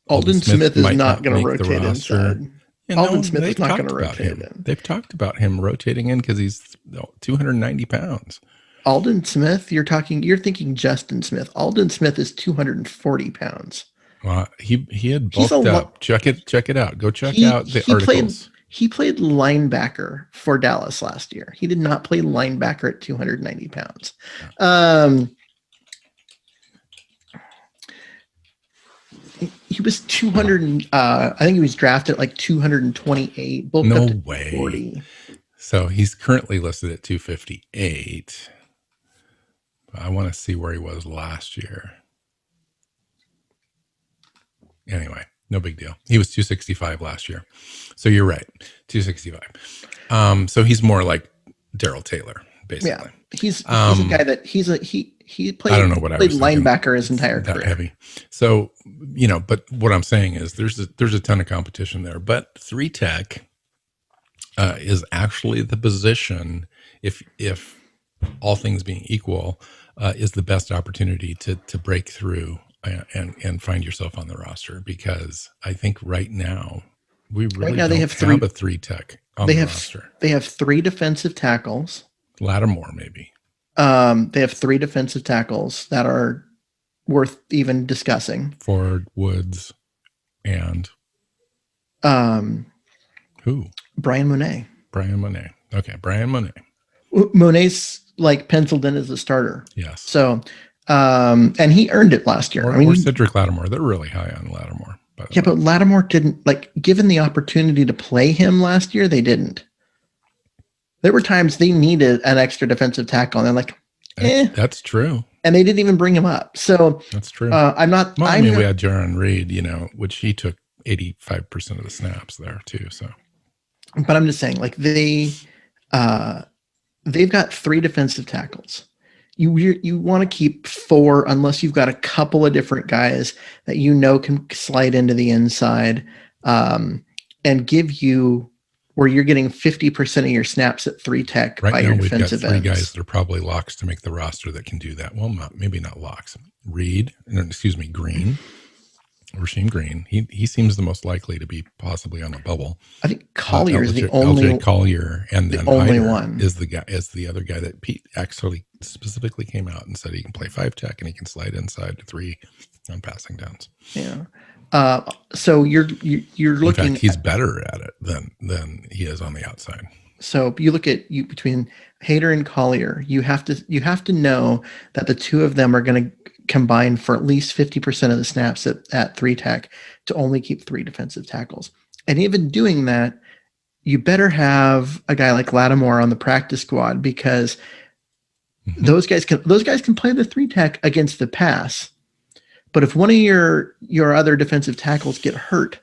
Aldon Smith is not going to rotate inside. Aldon Smith is not going to rotate in. They've talked about him rotating in because he's 290 pounds. Aldon Smith, you're thinking Justin Smith. Aldon Smith is 240 pounds. Well, he had bulked up. Check it out. Go check out the articles. He played linebacker for Dallas last year. He did not play linebacker at 290 pounds. He was 200. I think he was drafted at like 228. Bulked No up to way. 40. So he's currently listed at 258. I want to see where he was last year. Anyway, no big deal. He was 265 last year. So you're right, 265. So he's more like Daryl Taylor, basically. Yeah, he's a guy that he played. I don't know what I was linebacker his entire that career. Heavy. So but what I'm saying is there's a ton of competition there. But 3 tech is actually the position, if all things being equal, is the best opportunity to break through and find yourself on the roster, because I think right now we really don't have a 3 tech on the roster. They have 3 defensive tackles. Lattimore, maybe. They have 3 defensive tackles that are worth even discussing. Ford, Woods, and who? Brian Monet. Okay, Brian Monet. Monet's like penciled in as a starter. Yes. So, and he earned it last year. Or Cedric Lattimore. They're really high on Lattimore. But Lattimore didn't, given the opportunity to play him last year, they didn't. There were times they needed an extra defensive tackle, and they're like, That's true. And they didn't even bring him up. So that's true. we had Jaron Reed, which he took 85% of the snaps there too. So, but I'm just saying, they've got 3 defensive tackles. You want to keep 4 unless you've got a couple of different guys that can slide into the inside and give you where you're getting 50% of your snaps at 3 tech right by now, your we've defensive got 3 ends. guys that are probably locks to make the roster that can do that. Well, maybe not locks. Green. Rasheem Green. He seems the most likely to be possibly on the bubble. I think Collier is the only LJ Collier, and then only Hyder one is the other guy that Pete actually specifically came out and said he can play 5 tech and he can slide inside to 3 on passing downs. Yeah. So you're looking. In fact, he's better at it than he is on the outside. So you look at between Hyder and Collier. You have to know that the 2 of them are going to combine for at least 50% of the snaps at 3 tech to only keep 3 defensive tackles. And even doing that, you better have a guy like Lattimore on the practice squad, because those guys can play the 3 tech against the pass. But if one of your other defensive tackles get hurt,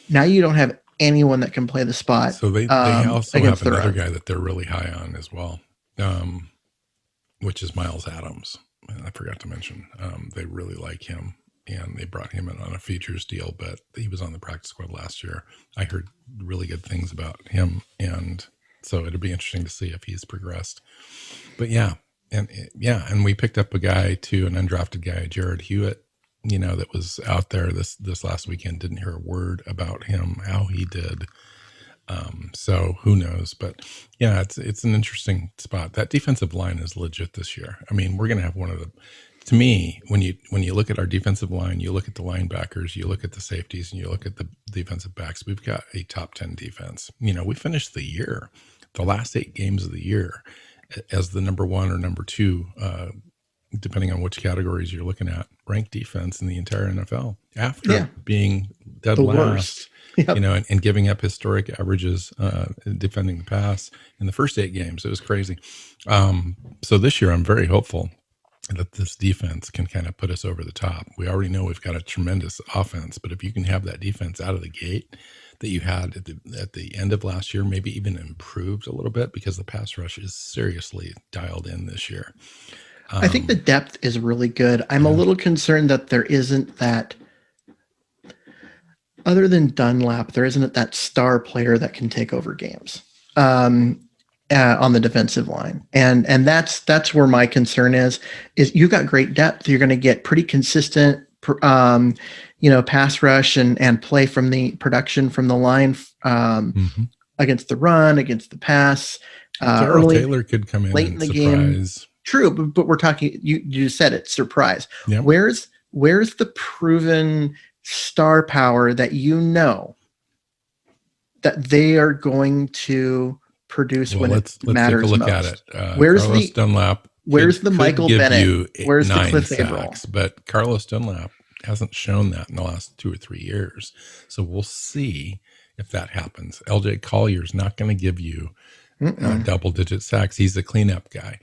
now you don't have anyone that can play the spot. So they also have another guy that they're really high on as well, which is Miles Adams. I forgot to mention, they really like him, and they brought him in on a features deal, but he was on the practice squad last year. I heard really good things about him, and so it'll be interesting to see if he's progressed. But and we picked up a guy too, an undrafted guy, Jared Hewitt, that was out there this last weekend. Didn't hear a word about him, how he did. So who knows? But yeah, it's an interesting spot. That defensive line is legit this year. I mean, we're going to have one of the, to me, when you look at our defensive line, you look at the linebackers, you look at the safeties, and you look at the defensive backs, we've got a top 10 defense. We finished the last 8 games of the year as the number 1 or number 2, depending on which categories you're looking at, ranked defense in the entire NFL after being dead last. Yep. And giving up historic averages, defending the pass in the first 8 games. It was crazy. So this year, I'm very hopeful that this defense can kind of put us over the top. We already know we've got a tremendous offense, but if you can have that defense out of the gate that you had at the end of last year, maybe even improved a little bit, because the pass rush is seriously dialed in this year. I think the depth is really good. I'm a little concerned that there isn't that. Other than Dunlap, there isn't that star player that can take over games on the defensive line, and that's where my concern is you got great depth. You're going to get pretty consistent, pass rush and play from the production from the line against the run, against the pass. Daryl Taylor could come in late in the game. True, but we're talking. You just said it. Surprise. Yep. Where's the proven star power that that they are going to produce when it matters most? Let's take a look at it. Where's Dunlap? Where's the Michael Bennett? Where's the Cliff Averill? But Carlos Dunlap hasn't shown that in the last 2 or 3 years. So we'll see if that happens. LJ Collier's not going to give you double-digit sacks. He's a cleanup guy.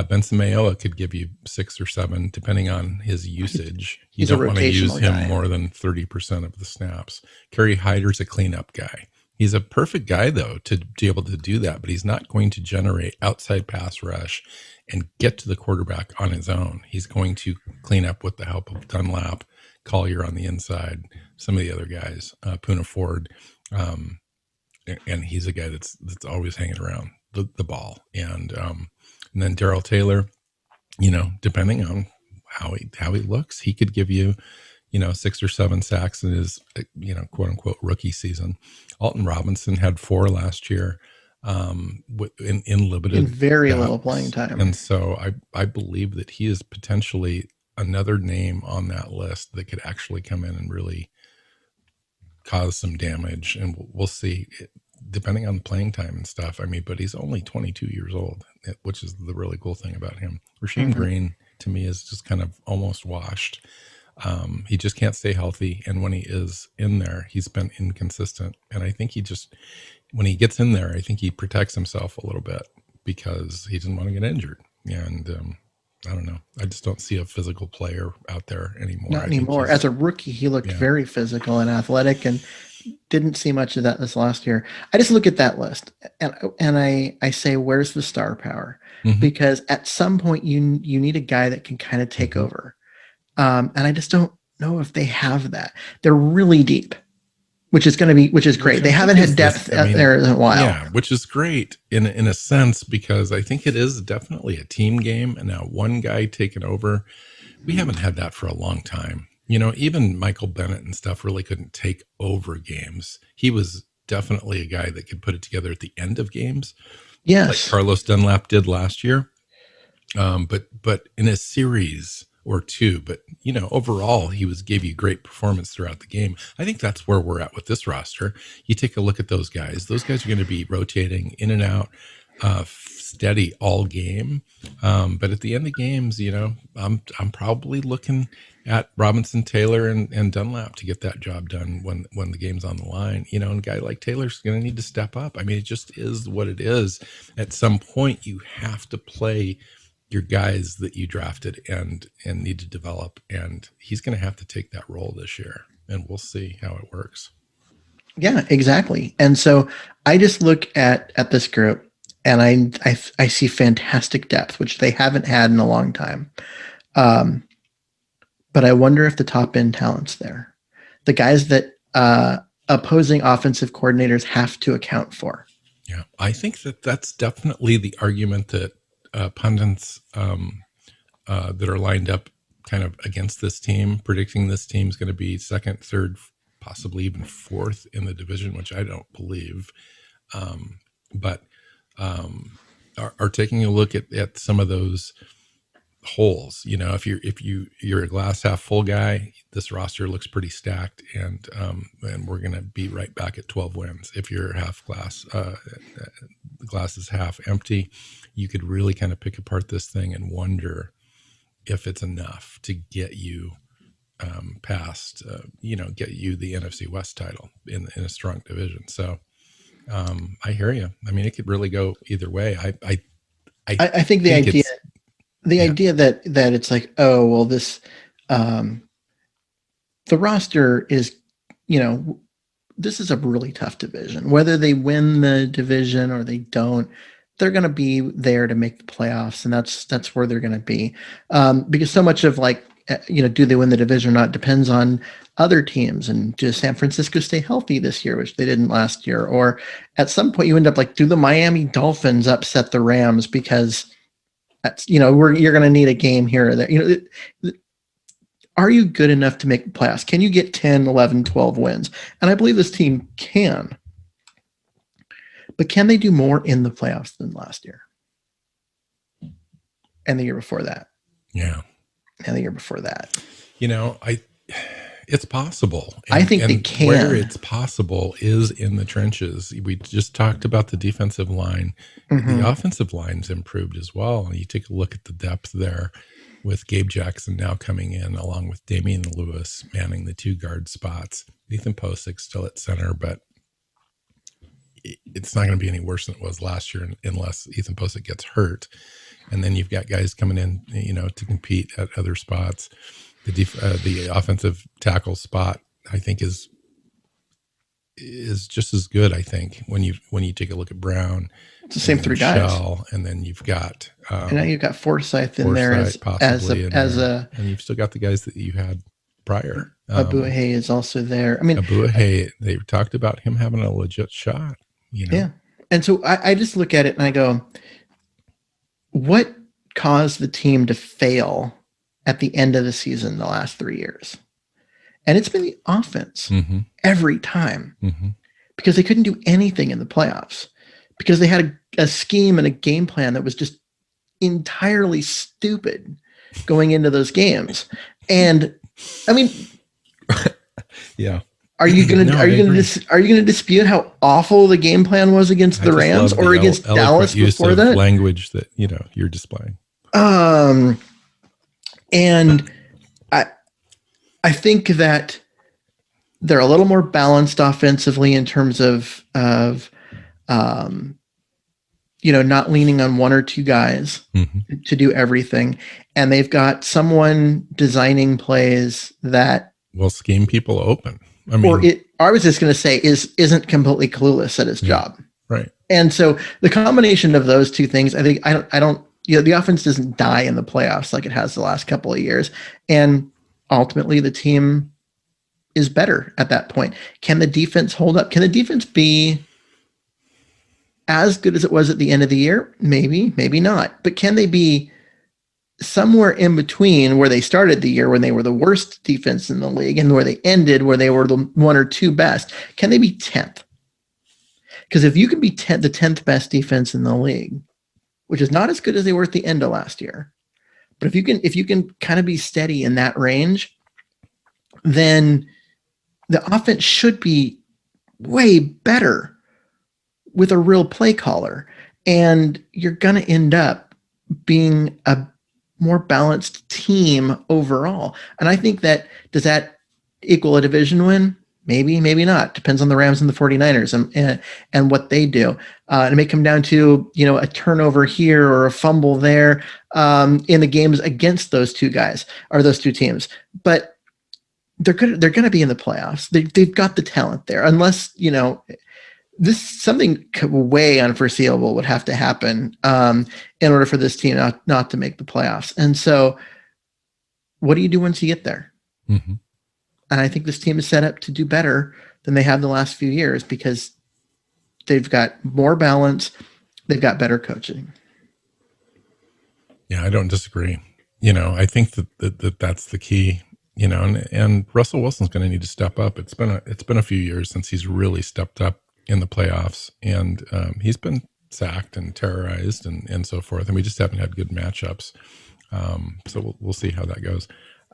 Benson Mayoa could give you 6 or 7, depending on his usage. You don't want to use him more than 30% of the snaps. Kerry Hyder's a cleanup guy. He's a perfect guy, though, to be able to do that, but he's not going to generate outside pass rush and get to the quarterback on his own. He's going to clean up with the help of Dunlap, Collier on the inside, some of the other guys, Poona Ford, and he's a guy that's always hanging around the ball. And then Daryl Taylor, depending on how he looks, he could give you, 6 or 7 sacks in his, quote unquote rookie season. Alton Robinson had 4 last year, in limited, in very little playing time. And so I believe that he is potentially another name on that list that could actually come in and really cause some damage. And we'll see, depending on the playing time and stuff. I mean, but he's only 22 years old, which is the really cool thing about him. Rasheem Green, to me, is just kind of almost washed. He just can't stay healthy. And when he is in there, he's been inconsistent. And I think when he gets in there, I think he protects himself a little bit because he doesn't want to get injured. And I don't know. I just don't see a physical player out there anymore. Not anymore. As a rookie, he looked very physical and athletic, and didn't see much of that this last year. I just look at that list and I say, where's the star power? Because at some point you need a guy that can kind of take over. And I just don't know if they have that. They're really deep, which is great. They haven't had depth there in a while. Yeah, which is great in a sense, because I think it is definitely a team game. And now one guy taking over, we haven't had that for a long time. Even Michael Bennett and stuff really couldn't take over games. He was definitely a guy that could put it together at the end of games. Yes. Like Carlos Dunlap did last year. But in a series or two, but overall he gave you great performance throughout the game. I think that's where we're at with this roster. You take a look at those guys. Those guys are going to be rotating in and out, steady all game. But at the end of games, I'm probably looking at Robinson, Taylor, and Dunlap to get that job done when the game's on the line. And a guy like Taylor's going to need to step up. I mean, it just is what it is. At some point, you have to play your guys that you drafted and need to develop, and he's going to have to take that role this year, and we'll see how it works. Yeah, exactly. And so I just look at this group, and I see fantastic depth, which they haven't had in a long time. But I wonder if the top end talent's there, the guys that opposing offensive coordinators have to account for. Yeah, I think that's definitely the argument that pundits that are lined up kind of against this team, predicting this team's going to be second, third, possibly even fourth in the division, which I don't believe, but are taking a look at some of those holes. If you're a glass half full guy, this roster looks pretty stacked, and we're going to be right back at 12 wins. If you're half glass, the glass is half empty, you could really kind of pick apart this thing and wonder if it's enough to get you past, get you the NFC West title in a strong division. So I hear you. I mean, it could really go either way. I think the idea that it's like, oh, well, this, the roster is, this is a really tough division. Whether they win the division or they don't, they're going to be there to make the playoffs, and that's where they're going to be. Because so much of do they win the division or not depends on other teams. And does San Francisco stay healthy this year, which they didn't last year? Or at some point you end up do the Miami Dolphins upset the Rams because that's, you're going to need a game here or there. Are you good enough to make the playoffs? Can you get 10, 11, 12 wins? And I believe this team can. But can they do more in the playoffs than last year? And the year before that? Yeah. And the year before that? It's possible. I think they can. Where it's possible is in the trenches. We just talked about the defensive line. Mm-hmm. The offensive line's improved as well. You take a look at the depth there. with Gabe Jackson now coming in along with Damian Lewis manning the 2 guard spots. Ethan Posick still at center, but it's not going to be any worse than it was last year unless Ethan Posick gets hurt. And then you've got guys coming in, to compete at other spots. The offensive tackle spot, I think, is just as good. I think when you take a look at Brown, it's the same 3 guys, and then you've got and now you've got Forsyth in there as and you've still got the guys that you had prior. Abuahe is also there. I mean, Abuahe, they talked about him having a legit shot. Yeah, and so I just look at it and I go, what caused the team to fail at the end of the season the last 3 years? And it's been the offense every time, because they couldn't do anything in the playoffs because they had a scheme and a game plan that was just entirely stupid going into those games. And I mean, yeah. Are you going to dispute how awful the game plan was against the Rams or against Dallas before that? Language that you're displaying. And I think that they're a little more balanced offensively in terms of not leaning on 1 or 2 guys to do everything, and they've got someone designing plays that will scheme people open. I mean, I was just going to say isn't completely clueless at his job. Right. And so the combination of those 2 things, I think I don't the offense doesn't die in the playoffs like it has the last couple of years. And ultimately the team is better at that point. Can the defense hold up? Can the defense be as good as it was at the end of the year? Maybe, maybe not. But can they be somewhere in between where they started the year when they were the worst defense in the league and where they ended where they were the 1 or 2 best? Can they be 10th? Because if you can be the 10th best defense in the league, which is not as good as they were at the end of last year, but if you can kind of be steady in that range, then the offense should be way better with a real play caller, and you're going to end up being a more balanced team overall. And I think does that equal a division win? Maybe, maybe not. Depends on the Rams and the 49ers and what they do. It may come down to, a turnover here or a fumble there in the games against those 2 guys or those 2 teams. But they're going to be in the playoffs. They've got the talent there, unless, this something way unforeseeable would have to happen in order for this team not to make the playoffs. And so what do you do once you get there? And I think this team is set up to do better than they have the last few years because they've got more balance. They've got better coaching. Yeah, I don't disagree. I think that that's the key, and Russell Wilson's going to need to step up. It's been a few years since he's really stepped up in the playoffs, and he's been sacked and terrorized and so forth. And we just haven't had good matchups. So we'll see how that goes.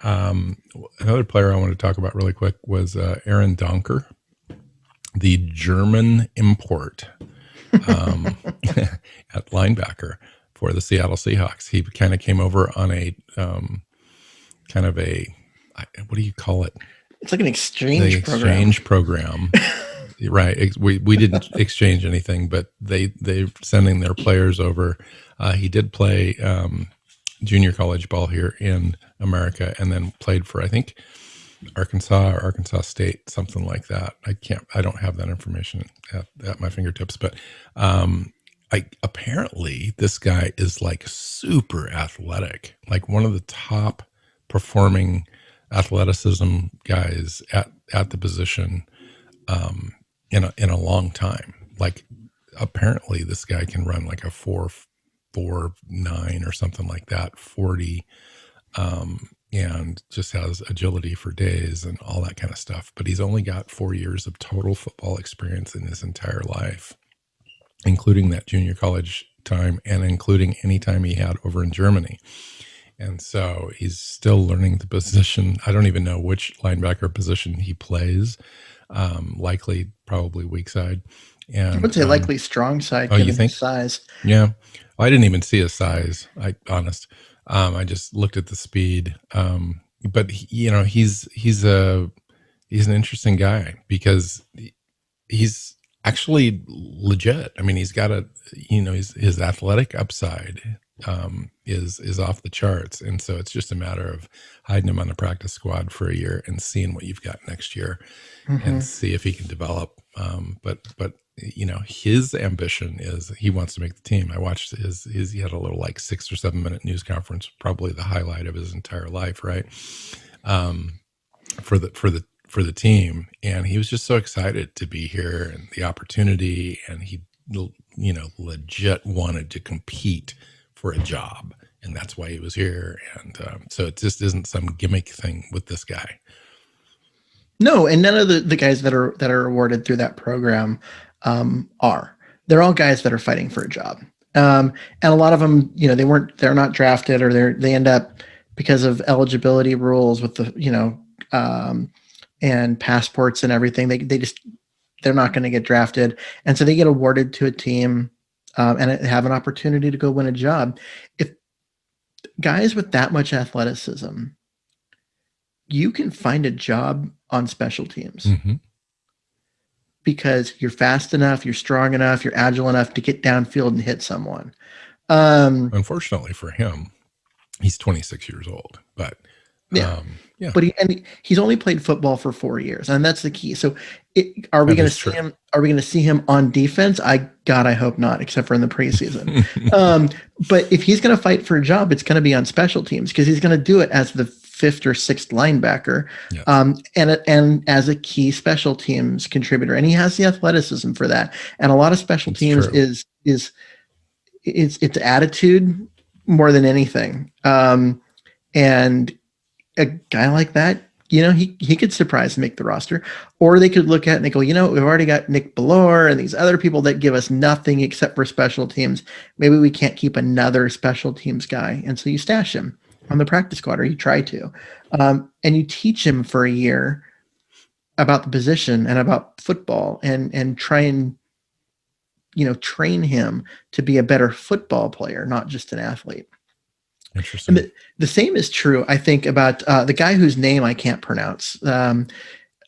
Another player I want to talk about really quick was Aaron Donker, the German import at linebacker for the Seattle Seahawks. He kind of came over on a what do you call it? It's like an exchange program. Right. We didn't exchange anything, but they're sending their players over. He did play junior college ball here in America and then played for, I think, Arkansas or Arkansas State, something like that. I don't have that information at my fingertips, but apparently this guy is like super athletic, like one of the top performing athleticism guys at the position in a long time. Like apparently this guy can run like a 4.49 or something like that, 40, and just has agility for days and all that kind of stuff. But he's only got 4 years of total football experience in his entire life, including that junior college time and including any time he had over in Germany. And so he's still learning the position. I don't even know which linebacker position he plays. Likely, probably weak side. And I would say likely strong side, given his size. Yeah. Well, I didn't even see his size, honest. I just looked at the speed. But he's an interesting guy because he's actually legit. I mean, he's got his athletic upside is off the charts, and so it's just a matter of hiding him on the practice squad for a year and seeing what you've got next year, and see if he can develop. But his ambition is he wants to make the team. I watched he had a little like 6 or 7 minute news conference, probably the highlight of his entire life, right? For the team, and he was just so excited to be here and the opportunity, and he legit wanted to compete for a job, and that's why he was here. And so it just isn't some gimmick thing with this guy. No, and none of the guys that are awarded through that program are. They're all guys that are fighting for a job, and a lot of them, they're not drafted, or they end up because of eligibility rules with the and passports and everything. They're not going to get drafted, and so they get awarded to a team and have an opportunity to go win a job. If guys with that much athleticism, you can find a job on special teams because you're fast enough, you're strong enough, you're agile enough to get downfield and hit someone. Unfortunately for him, he's 26 years old, but but he's only played football for 4 years, and that's the key. So, are we going to see him? Are we going to see him on defense? I hope not, except for in the preseason. But if he's going to fight for a job, it's going to be on special teams, because he's going to do it as the 5th or 6th linebacker, and as a key special teams contributor, and he has the athleticism for that. And a lot of special teams is it's attitude more than anything, and a guy like that, he could surprise and make the roster. Or they could look at it and they go, we've already got Nick Bellore and these other people that give us nothing except for special teams. Maybe we can't keep another special teams guy. And so you stash him on the practice squad, or you try to. And you teach him for a year about the position and about football, and try and train him to be a better football player, not just an athlete. Interesting. And the same is true, I think, about the guy whose name I can't pronounce,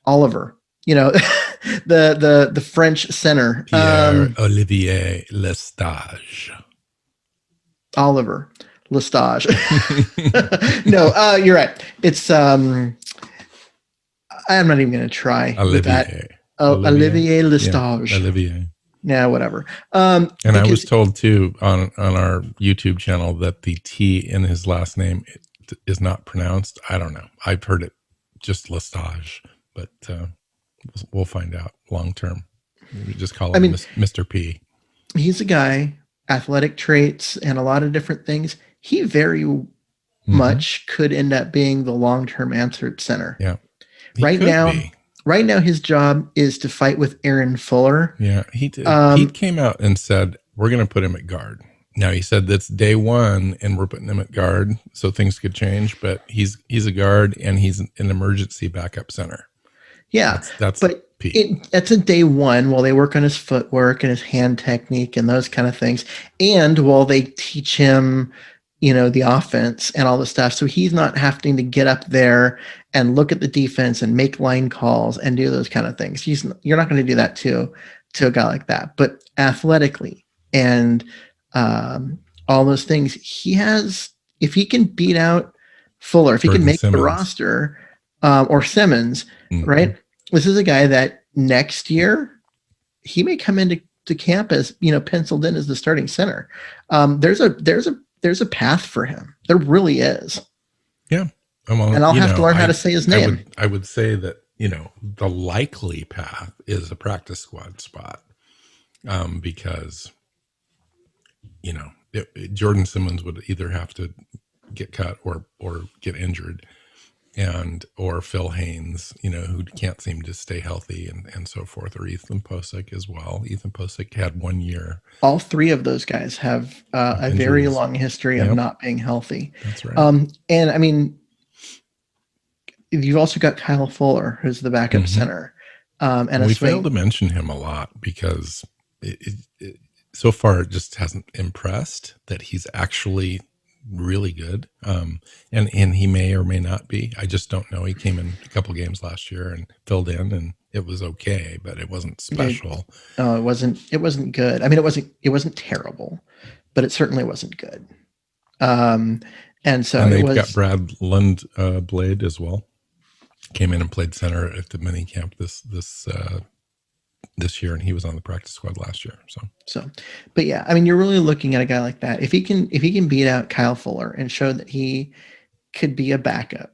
Oliver. The French center, Olivier Lestage. Oliver Lestage. No, you're right. It's I'm not even going to try with that. Olivier Lestage. Yeah, Olivier. Yeah, whatever. And I was told too on our YouTube channel that the T in his last name is not pronounced. I don't know. I've heard it just Lestage, but we'll find out long term. We just call him Mr. P. He's a guy, athletic traits and a lot of different things. He very much could end up being the long-term answer at center. Yeah. Right now, his job is to fight with Aaron Fuller. Yeah, he did. He came out and said, we're going to put him at guard. Now, he said that's day one, and we're putting him at guard, so things could change. But he's a guard, and he's an emergency backup center. Yeah, that's that's a day one while they work on his footwork and his hand technique and those kind of things, and while they teach him, the offense and all the stuff. So he's not having to get up there and look at the defense and make line calls and do those kind of things. You're not going to do that to a guy like that. But athletically and all those things, he has. If he can beat out Fuller, if he can make the roster, or Simmons, right? This is a guy that next year he may come into camp as penciled in as the starting center. There's a path for him. There really is. Yeah. And I'll have to learn how to say his name. I would say that, the likely path is a practice squad spot. Because, Jordan Simmons would either have to get cut or get injured, or Phil Haynes, who can't seem to stay healthy and so forth, or Ethan Posick as well. Ethan Posick had 1 year. All three of those guys have a very long history of not being healthy. That's right. And I mean, you've also got Kyle Fuller, who's the backup center. And we failed to mention him a lot because so far it just hasn't impressed that he's actually really good. And he may or may not be. I just don't know. He came in a couple games last year and filled in, and it was okay, but it wasn't special. No, it wasn't. It wasn't good. I mean, it wasn't terrible, but it certainly wasn't good. And so and it they've was. got Brad Lund Blade as well. Came in and played center at the mini camp this year, and he was on the practice squad last year. So, but yeah, I mean, you're really looking at a guy like that. If he can beat out Kyle Fuller and show that he could be a backup,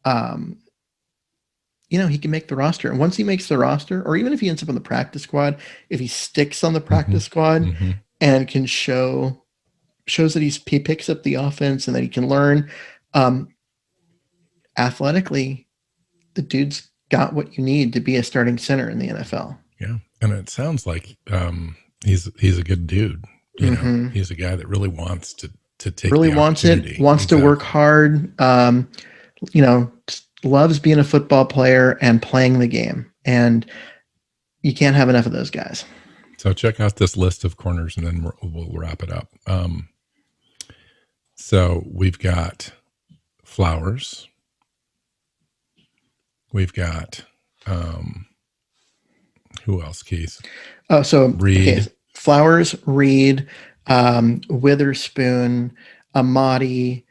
he can make the roster. And once he makes the roster, or even if he ends up on the practice squad, if he sticks on the practice squad and can shows that he picks up the offense and that he can learn, athletically, the dude's got what you need to be a starting center in the NFL. Yeah, and it sounds like he's a good dude. You know, he's a guy that really wants to take really the wants it, wants to work hard. Loves being a football player and playing the game, and you can't have enough of those guys. So check out this list of corners, and then we'll wrap it up. So we've got Flowers. We've got who else, Keith? Oh, so Reed. Okay. Flowers, Reed, Witherspoon, Amati,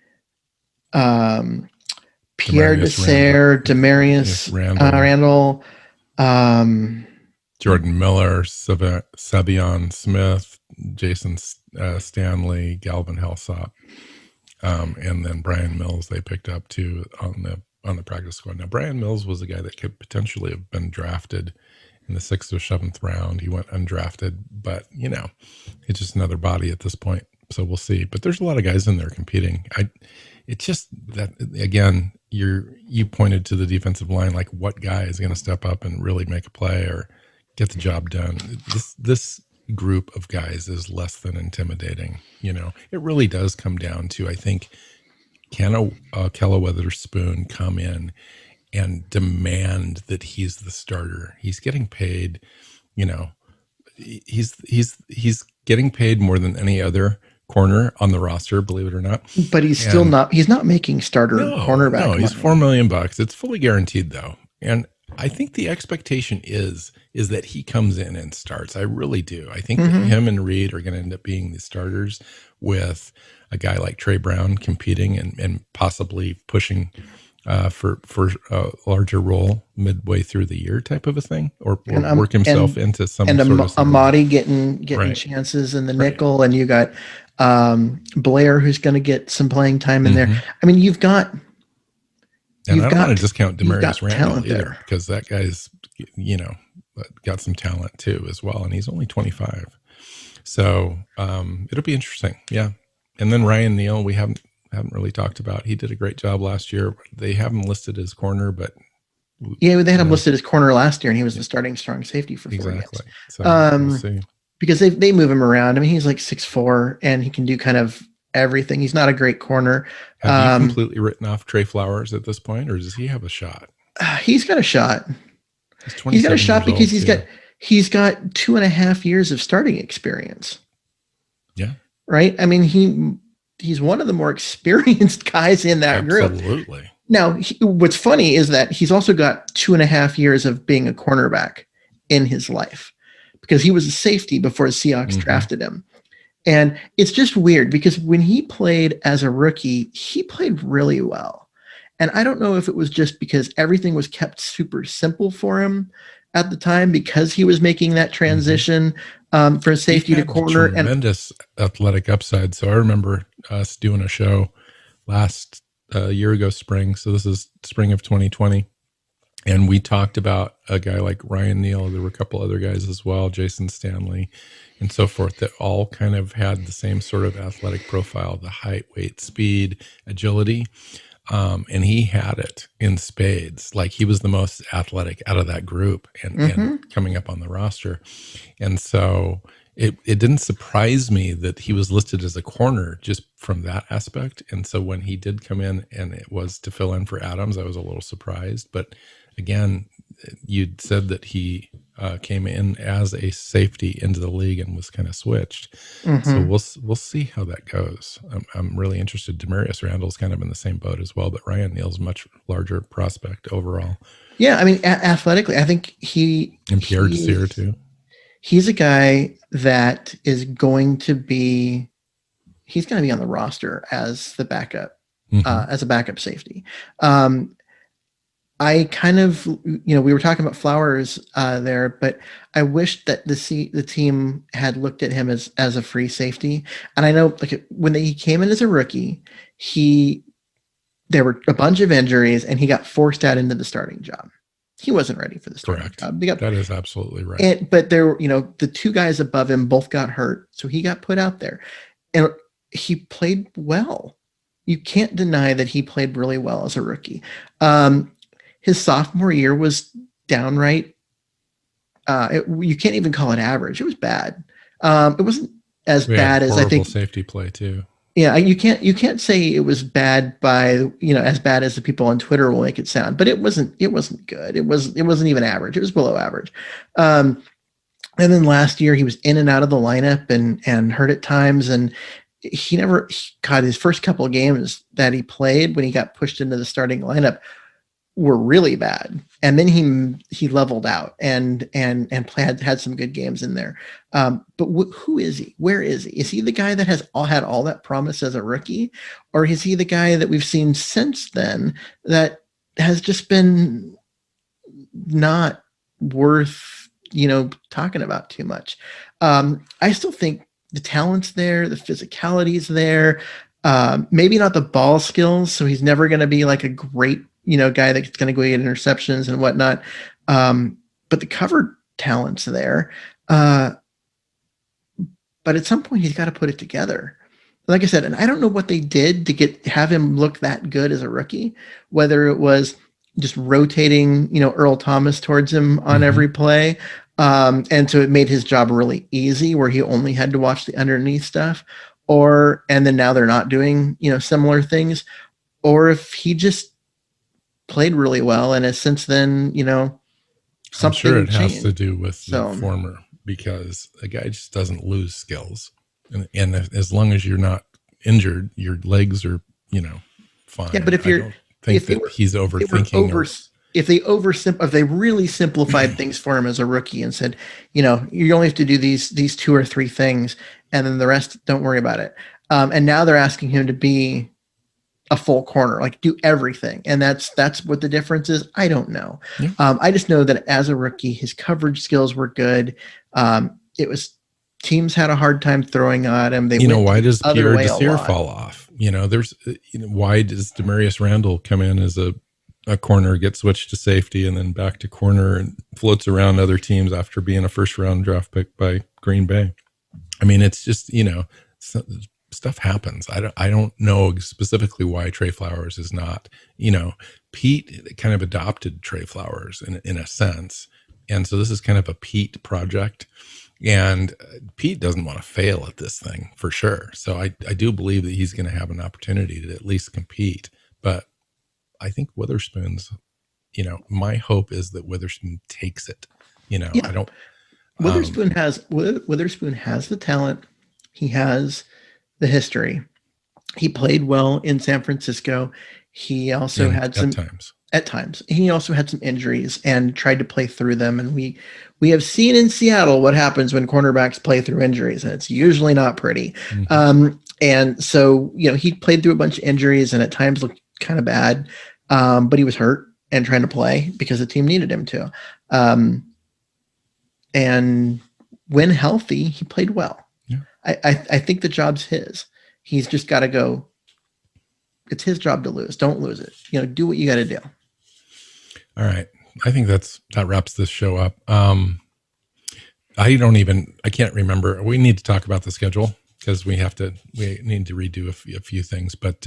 Pierre Desser, Demarius Randall, Jordan Miller, Savion Smith, Jason Stanley, Galvin Hellsop, and then Brian Mills they picked up too on the practice squad. Now, Brian Mills was a guy that could potentially have been drafted in the 6th or 7th round. He went undrafted, but it's just another body at this point. So we'll see. But there's a lot of guys in there competing. It's just that, again, you pointed to the defensive line, like what guy is going to step up and really make a play or get the job done. This group of guys is less than intimidating. It really does come down to, I think, can Kella Witherspoon come in and demand that he's the starter? He's getting paid, he's getting paid more than any other corner on the roster, believe it or not. But he's not making starter cornerback. No, he's $4 million. It's fully guaranteed though. And I think the expectation is that he comes in and starts. I really do. I think that him and Reed are going to end up being the starters with a guy like Trey Brown competing and possibly pushing for a larger role midway through the year type of a thing, or work himself into some sort of Amati getting chances in the nickel, and you got Blair who's going to get some playing time in there. I mean, you've got. And I don't want to discount Demarius Randall either, because that guy's, got some talent too as well, and he's only 25. So it'll be interesting, yeah. And then Ryan Neal, we haven't really talked about. He did a great job last year. They have him listed as corner, but they had him listed as corner last year, and he was the starting strong safety for 4 games. So we'll see. Because they move him around. I mean, he's like 6'4", and he can do kind of everything. He's not a great corner. Have you completely written off Trey Flowers at this point, or does he have a shot? He's got a shot. He's got a shot because he's got 2.5 years of starting experience. Yeah. Right. I mean, he's one of the more experienced guys in that group. Absolutely. Now, what's funny is that he's also got 2.5 years of being a cornerback in his life, because he was a safety before the Seahawks drafted him. And it's just weird because when he played as a rookie, he played really well. And I don't know if it was just because everything was kept super simple for him at the time, because he was making that transition from safety to corner. Tremendous athletic upside. So I remember us doing a show last year ago, spring. So this is spring of 2020. And we talked about a guy like Ryan Neal. There were a couple other guys as well, Jason Stanley and so forth, that all kind of had the same sort of athletic profile, the height, weight, speed, agility. And he had it in spades. Like, he was the most athletic out of that group and coming up on the roster. And so it didn't surprise me that he was listed as a corner just from that aspect. And so when he did come in and it was to fill in for Adams, I was a little surprised. But again, you'd said that he came in as a safety into the league and was kind of switched. So Mm-hmm. we'll see how that goes. I'm really interested. Demarius Randall's kind of in the same boat as well, but Ryan Neal's a much larger prospect overall. Yeah, I mean, athletically, I think And Pierre Desir too. He's a guy that is going to be. He's going to be on the roster as the backup, as a backup safety. I kind of, we were talking about Flowers there, but I wish that the team had looked at him as a free safety. And I know, like, when he came in as a rookie, there were a bunch of injuries, and he got forced out into the starting job. He wasn't ready for the starting job. That is absolutely right. But there, the two guys above him both got hurt, so he got put out there, and he played well. You can't deny that he played really well as a rookie. His sophomore year was downright. You can't even call it average. It was bad. It wasn't as bad as I think. Safety play too. Yeah, you can't say it was bad by as bad as the people on Twitter will make it sound, but it wasn't good. It wasn't even average. It was below average. And then last year he was in and out of the lineup and hurt at times, and he never caught his first couple of games that he played when he got pushed into the starting lineup were really bad, and then he leveled out and had some good games in there. But who is he? Where is he? Is he the guy that had all that promise as a rookie, or is he the guy that we've seen since then that has just been not worth talking about too much? I still think the talent's there, the physicality's there. Maybe not the ball skills, so he's never going to be like a great guy that's going to go get interceptions and whatnot. But the cover talent's there. But at some point he's got to put it together. Like I said, and I don't know what they did to have him look that good as a rookie, whether it was just rotating, Earl Thomas towards him on every play. And so it made his job really easy where he only had to watch the underneath stuff, and then now they're not doing, similar things, or if he just played really well and has since then, something I'm sure it changed. has to do with the former, because a guy just doesn't lose skills. And as long as you're not injured, your legs are, fine. Yeah, but if he's overthinking. If they really simplified things for him as a rookie and said, you only have to do these 2 or 3 things, and then the rest, don't worry about it. And now they're asking him to be a full corner, like do everything. And that's what the difference is. I don't know. Yeah. I just know that as a rookie, his coverage skills were good. Teams had a hard time throwing at him. Why does Pierre Desir fall off? Why does Demarius Randall come in as a corner, get switched to safety, and then back to corner and floats around other teams after being a first round draft pick by Green Bay? I mean, it's just, stuff happens. I don't know specifically why Trey Flowers is not, Pete kind of adopted Trey Flowers in a sense. And so this is kind of a Pete project, and Pete doesn't want to fail at this thing for sure. So I do believe that he's going to have an opportunity to at least compete, but I think Witherspoon's, my hope is that Witherspoon takes it, Yeah. I don't. Witherspoon has the talent. He has the history. He played well in San Francisco. He also had some at times. He also had some injuries and tried to play through them. And we have seen in Seattle what happens when cornerbacks play through injuries, and it's usually not pretty. Mm-hmm. And so, he played through a bunch of injuries and at times looked kind of bad. But he was hurt and trying to play because the team needed him to. And when healthy, he played well. I think the job's his. He's just got to go. It's his job to lose. Don't lose it. Do what you got to do. All right. I think that wraps this show up. I can't remember. We need to talk about the schedule because we need to redo a few things, but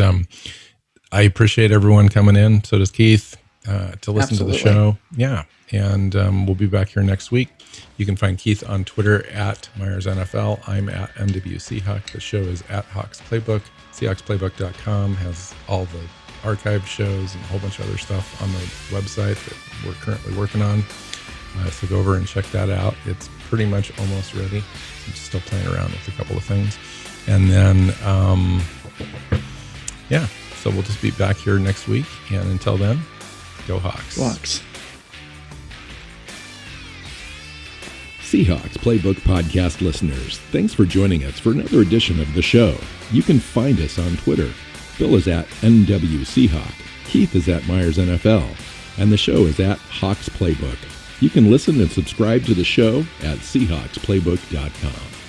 I appreciate everyone coming in. So does Keith, to listen to the show. Yeah. And we'll be back here next week. You can find Keith on Twitter at Myers NFL. I'm at MWC The show is at Hawks Playbook. SeahawksPlaybook.com has all the archive shows and a whole bunch of other stuff on the website that we're currently working on. So go over and check that out. It's pretty much almost ready. I'm still playing around with a couple of things. And then, yeah, so we'll just be back here next week. And until then, go Hawks. Hawks. Seahawks Playbook podcast listeners, thanks for joining us for another edition of the show. You can find us on Twitter. Bill is at NWSeahawk. Keith is at Myers NFL. And the show is at Hawks Playbook. You can listen and subscribe to the show at SeahawksPlaybook.com.